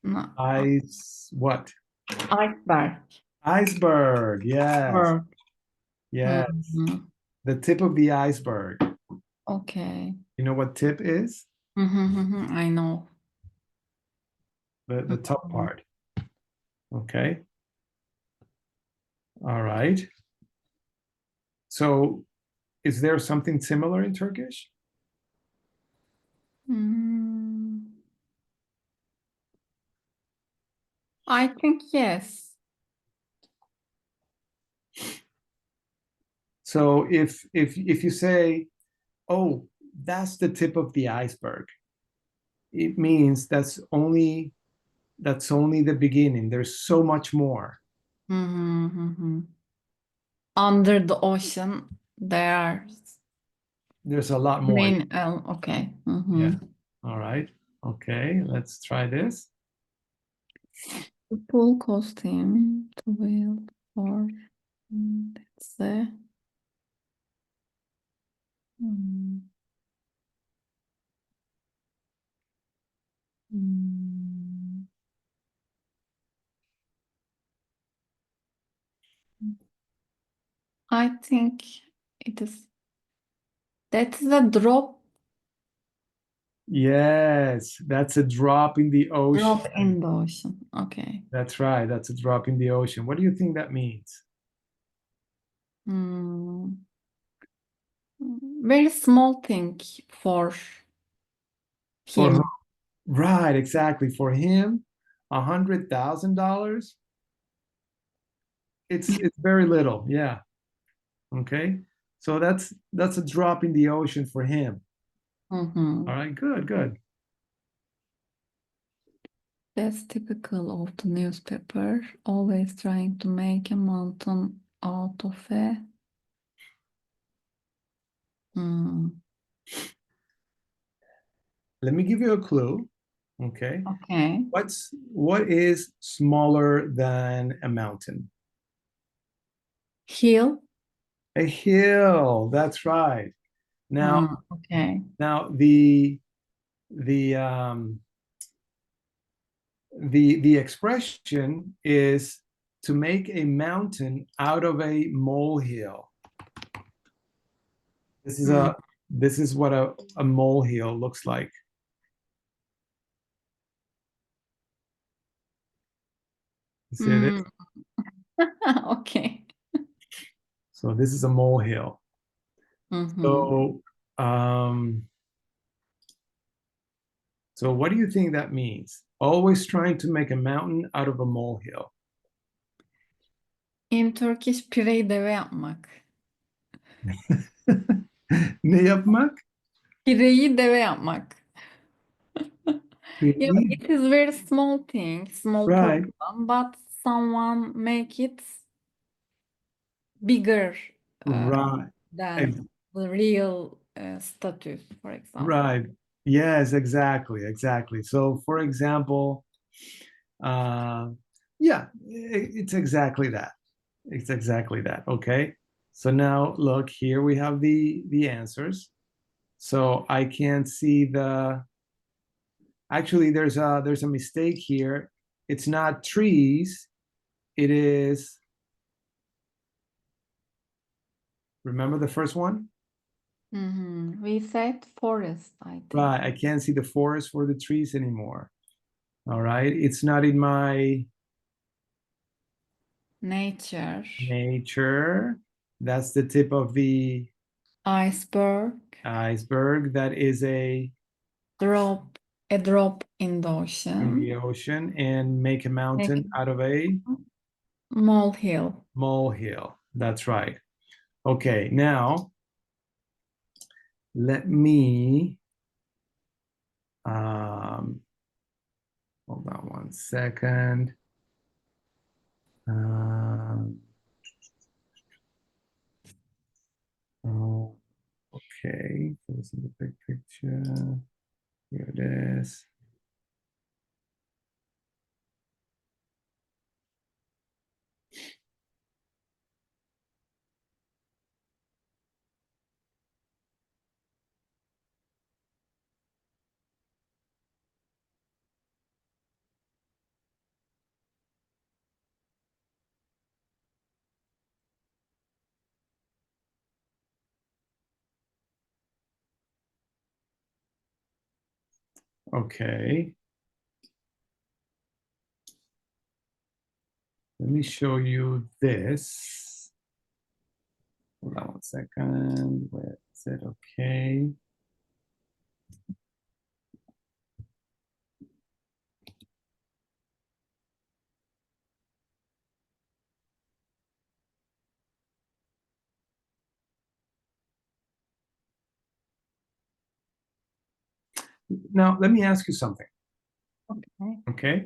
No. Ice, what? Iceberg. Iceberg. Yes, Berg. Hı yes. hı. The tip of the iceberg. Okay. You know what tip is? Hı hı hı hı. I know. The Hı top hı. part. Okay. All right. So is there something similar in Turkish? Hmm. I think yes. So if you say, "Oh, that's the tip of the iceberg," it means that's only the beginning. There's so much more. Hı hı hı hı. Under the ocean, there's There's a lot more. main. Okay. Hı Yeah. hı. All right. Okay, let's try this. The full costume, 12 for that's mm, mm, I think it is that's the Yes, that's a drop in the drop ocean. in the ocean. Okay. That's right. That's a drop in the ocean. What do you think that means? Hmm. Very small thing for For who? him. Right, exactly. For him, $100,000. It's very little. Yeah. Okay. So that's a drop in the ocean for him. All Mhm. right. Good. Good. That's typical of the newspaper, always trying to make a mountain out of a. Hmm. Let me give you a clue. Okay. Okay. What is smaller than a mountain? Hill. A hill. That's right. Now, Okay. now the um the expression is to make a mountain out of a molehill. This is Hmm. a this is what a molehill looks like. You see this? Hmm. Okay. So this is a molehill. Mm-hmm. So um so what do you think that means? Always trying to make a mountain out of a molehill. In Turkish pireyi deve yapmak. Ne yapmak? Pireyi deve yapmak. Yeah, Right, it is very small thing, small right, problem, but someone make it bigger uh, right, than the real status, for example. right. Yes, exactly, exactly. So, for example, uh, yeah, it's exactly that. It's exactly that. Okay. So now look here. We have the answers. So I can't see the. Actually, there's a mistake here. It's not trees. It is. Remember the first one? We said forest, I think. Right. I can't see the forest for the trees anymore. All right. It's not in my Nature, nature. That's the tip of the iceberg, iceberg. That is drop, a drop in the in ocean and make a the mountain ocean, out of a molehill. molehill. That's right. Okay. Now let me um, hold on one second. Um, oh, okay. This is the big picture. Here it is. Okay. Let me show you this. Hold on one second. Where is it? Okay. Now, let me ask you something. Okay. Okay.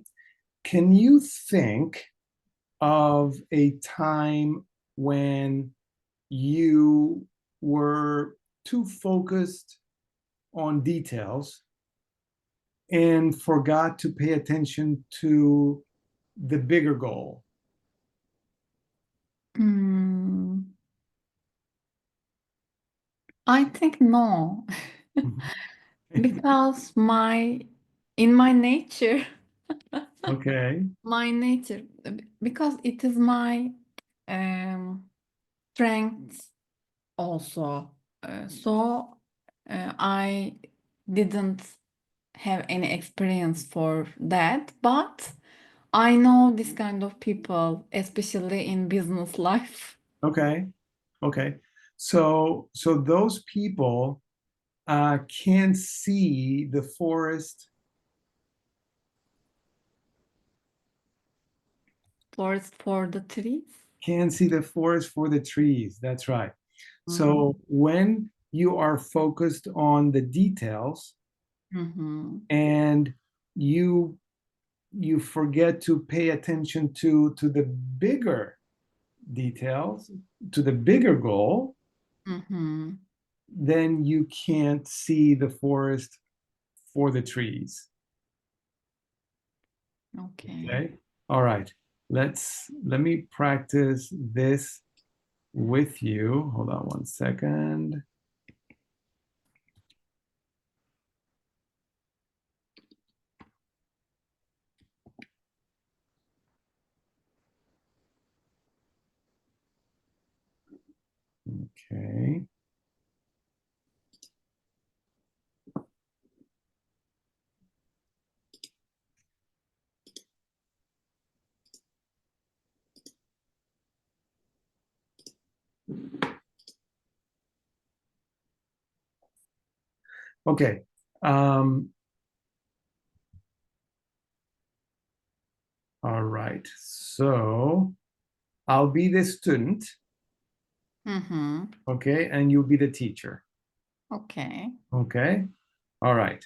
Can you think of a time when you were too focused on details and forgot to pay attention to the bigger goal? Hmm, I think no, because in my nature, Okay. my nature, because it is my um, strength also. So I didn't have any experience for that, but I know this kind of people, especially in business life. Okay. Okay. So those people can see the forest, Forest for the trees. can see the forest for the trees. That's right. Mm-hmm. So when you are focused on the details Mm-hmm. and you you forget to pay attention to the bigger details, to the bigger goal, Mm-hmm. then you can't see the forest for the trees. Okay. Okay. All right. Let me practice this with you. Hold on one second. Okay. Okay. Um, all right. So I'll be the student, Mm-hmm. okay, and you'll be the teacher. Okay. Okay. All right.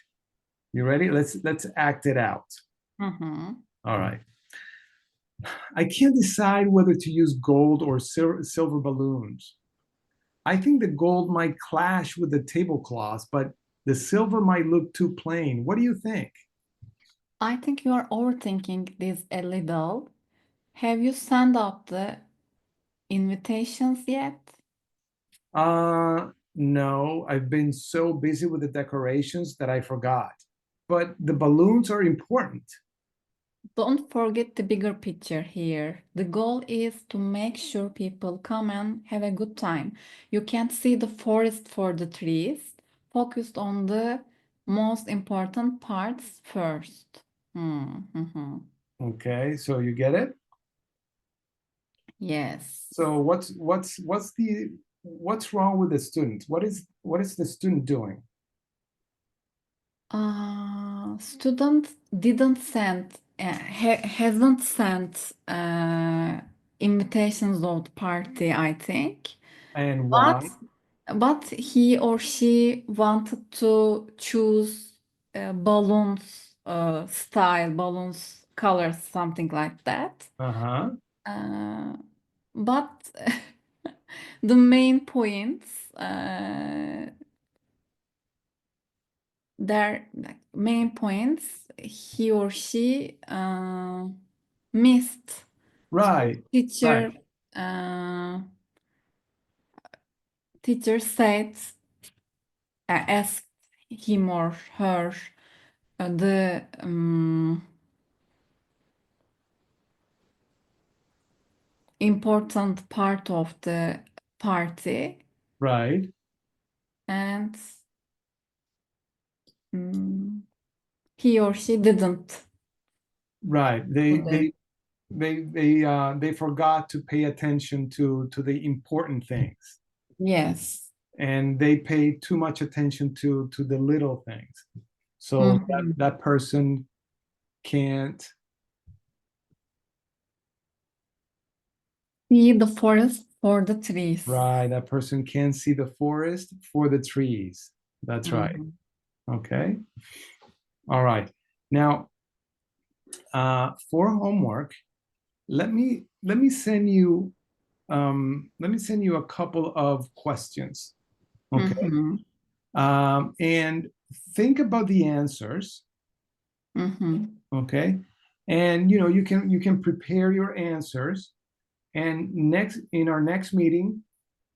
You ready? Let's act it out. Mm-hmm. All right. I can't decide whether to use gold or silver balloons. I think the gold might clash with the tablecloths, but the silver might look too plain. What do you think? I think you are overthinking this a little. Have you sent out the invitations yet? No, I've been so busy with the decorations that I forgot. But the balloons are important. Don't forget the bigger picture here. The goal is to make sure people come and have a good time. You can't see the forest for the trees. Focused on the most important parts first. Mm-hmm. Okay, so you get it? Yes. So what's wrong with the student? What is the student doing? Student didn't send, hasn't sent invitations of the party, I think. And But why? but he or she wanted to choose balloons style, balloons colors, something like that. Uh-huh. Uh, but the main points, their like, main points, he or she missed. So Right, right, uh, teacher said, asked him or her the important part of the party, right, and um, he or she didn't right. do They this. they they forgot to pay attention to the important things, Yes. and they pay too much attention to the little things. So Mhm. that person can't. See the forest for the trees. Right, that person can't see the forest for the trees. That's right. Mhm. Okay. All right. Now, for homework, let me send you a couple of questions. Okay. Mhm. And think about the answers. Mhm. Okay. And you can prepare your answers. And next in our next meeting,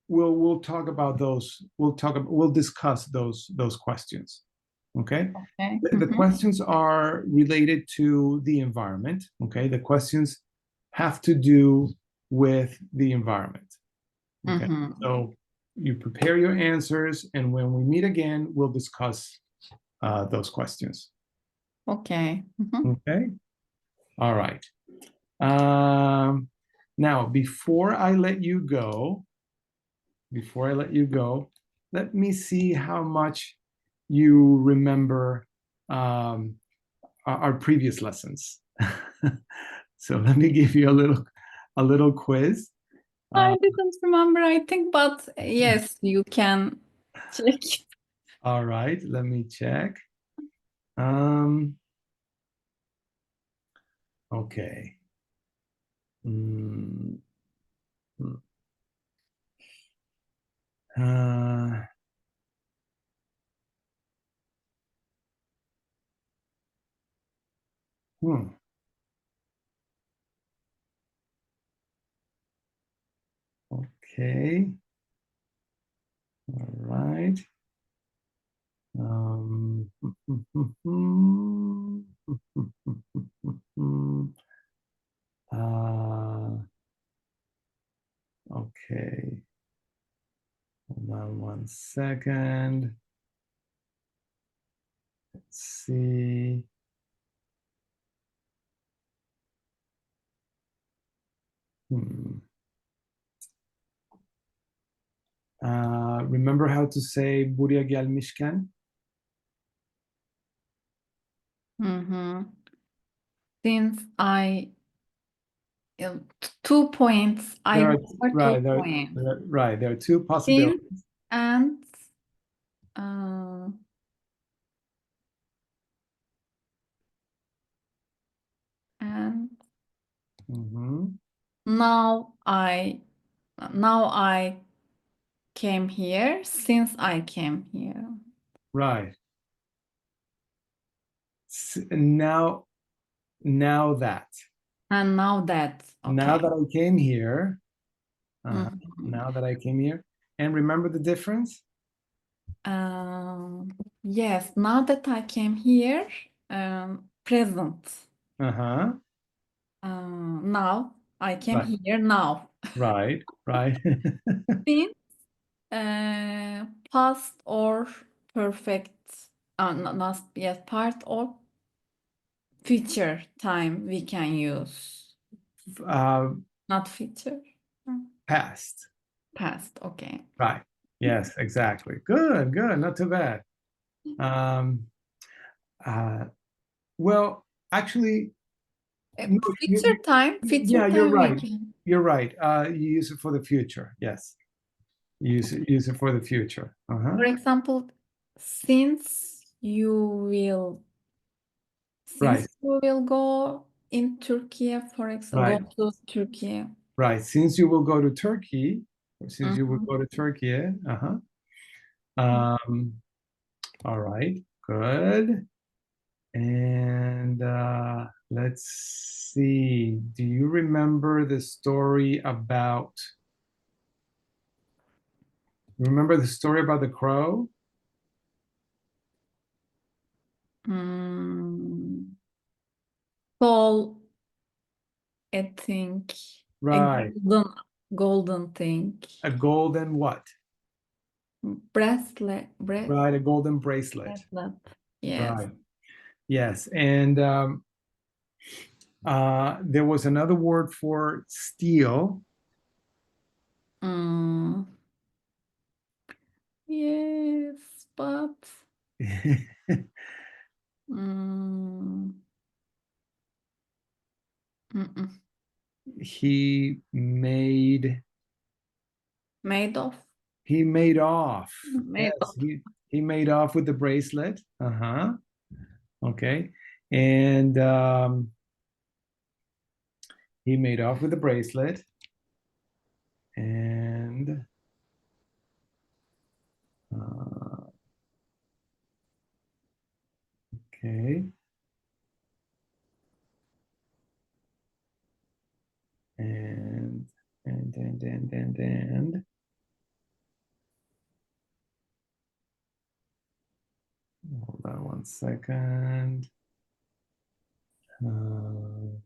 we'll talk about those. We'll discuss those questions. Okay. Okay. The Mhm. questions are related to the environment. Okay. The questions have to do with the environment. Okay. Mhm. So you prepare your answers, and when we meet again, we'll discuss those questions. Okay. Mhm. Okay. All right. Um, Now, before I let you go, before I let you go, let me see how much you remember our previous lessons. So let me give you a little quiz. I didn't remember, I think, but yes, you can check. All right, let me check. Um, okay. Mm, mm, uh, hmm, okay. All right. Um, okay. Hold on one second. Let's see. Hmm. Remember how to say buraya gelmişken? Mhm. Since I 2 points, I There are remember two right points. right. There are two Since possibilities. and uh, and Mhm. now I came here since I came here. Right. Now, now that. And now that, Now okay. that I came here. Mhm. Now that I came here. And remember the difference? Yes, now that I came here, present. Uh-huh. Now I came Right. here now. Right. Right. Since past or perfect, not yet part or future time we can use. uh, Not future, past. past. Okay. Right. Yes, exactly. Good, good. Not too bad. Um, uh, well, actually, no, Future yeah, you're time we right. can. You're right. You use it for the future. Yes. Use it for the future. Uh-huh. For example, since you will, Right. since you will go in Turkey, for example, Right. go to Turkey. Right. Since you will go to Turkey, or since you will Mhm. go to Turkey, uh-huh. Um, all right. Good. And let's see. Do you remember the story about remember the story about the crow? Mm, Tall, I think, a Right. golden thing. A golden what? Bracelet, Right, a golden bracelet. bracelet. Yes. Right. Yes. And there was another word for steel. Mm, yes, but mm, mm-mm. he made Made of, he made off. made Yes, of. he made off with the bracelet. Uh-huh. Okay. And he made off with the bracelet. And uh, okay. And and hold on one second. Uh,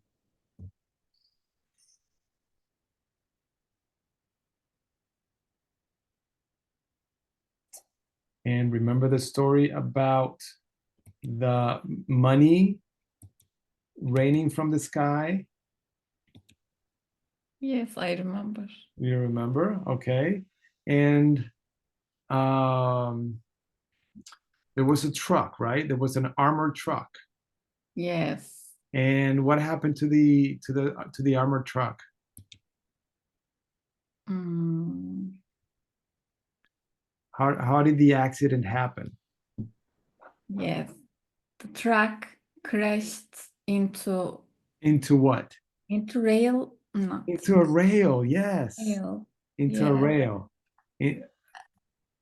and remember the story about the money raining from the sky? Yes, I remember. You remember? Okay. and um, there was a truck, right? There was an armored truck. Yes. And what happened to the armored truck? Mm, How did the accident happen? yes. The truck crashed Into what? into rail. Not Into a rail, yes. rail. Into a Yeah. rail. It-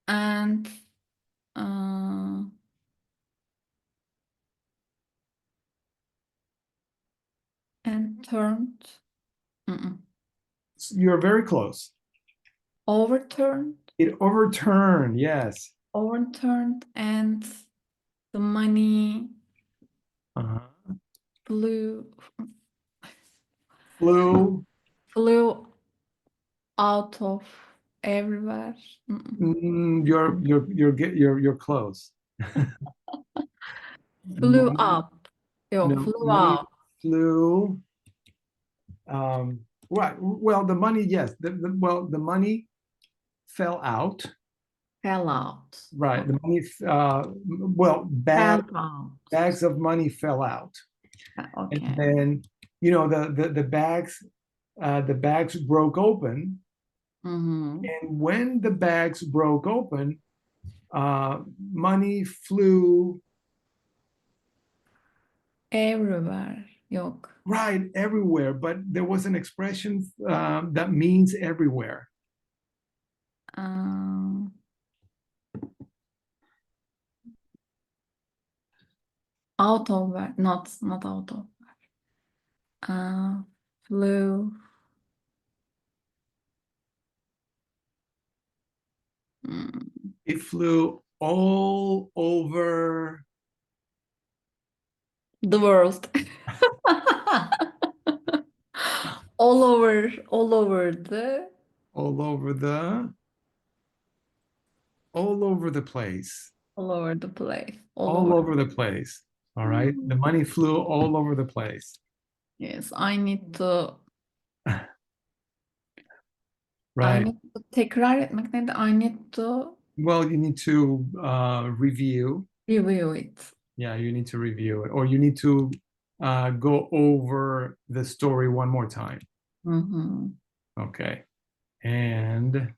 And uh, turned. Mm-mm. you're very close. Overturned. It overturned, yes. Overturned, and the money Uh-huh. flew Flew. flew out of everywhere. Mm-mm. You're close. Flew Money, up. Yo, no, flew money out. flew. Right. Well, the money, yes. The money fell out. Fell out. Right. Oh, The money, well, fell out. bags of money fell out, and Okay. then the bags broke open, Mm-hmm. and when the bags broke open, money flew Everywhere. Yok. right everywhere. But there was an expression that means everywhere. Um, Out of where? Not out of. Uh, Flew. Mm, It flew all over the world. All over all over the all over the place. all over the place. All All over. over the place. All right. The Mm. money flew all over the place. Yes, I Right. need to tekrar etmek neydi? I need to Well, you need to review. review it. Yeah, you need to review it, or you need to go over the story one more time. Mm-hmm. Okay. And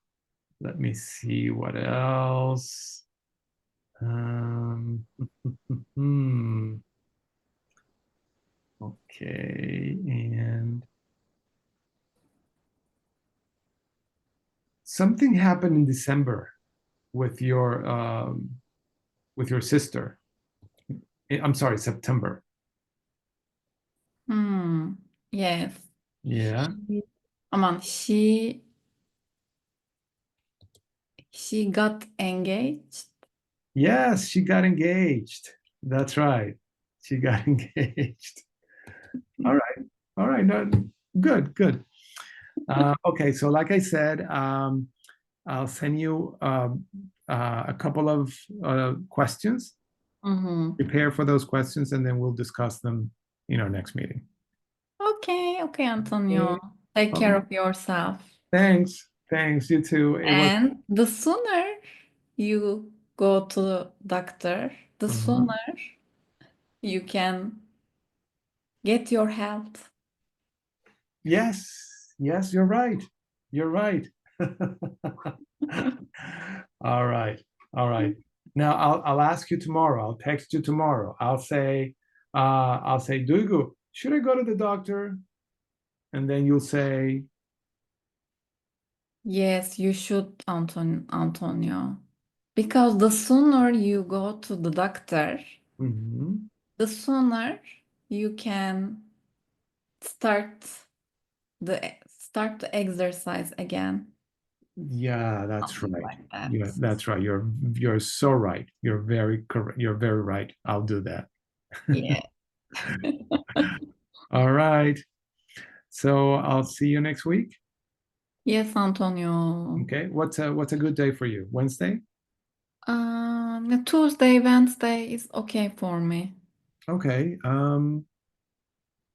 let me see what else. Um, hmm. Okay. And something happened in December with your sister. I'm sorry, September. Hmm. Yes. Yeah. Aman, she got engaged. Yes, she got engaged. That's right. She got engaged. All right. All right. No, good, good. Okay, so like I said, I'll send you a couple of questions. Mm-hmm. Prepare for those questions, and then we'll discuss them in our next meeting. Okay, okay, Antonio. Okay. Take All care right. of yourself. Thanks. Thanks. You too. It was. And the sooner you go to the doctor, the Uh-huh. sooner you can get your health. Yes. Yes, you're right. You're right. All right. All right. Now I'll ask you tomorrow. I'll text you tomorrow. I'll say, Duygu, should I go to the doctor? And then you'll say, Yes, you should, Antonio. Because the sooner you go to the doctor, "Mhm. the sooner you can start start to exercise again. Yeah, that's Something right. like that. Yeah, that's right. You're so right. You're very correct. You're very right. I'll do that. Yeah. All right. So I'll see you next week. Yes, Antonio. Okay. What's a good day for you? Wednesday? Tuesday, Wednesday is okay for me. Okay.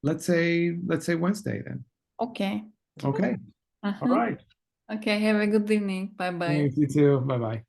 Let's say Wednesday then. Okay. Okay. All Uh-huh. right. Okay, have a good evening. Bye bye. Thanks, you too. Bye bye.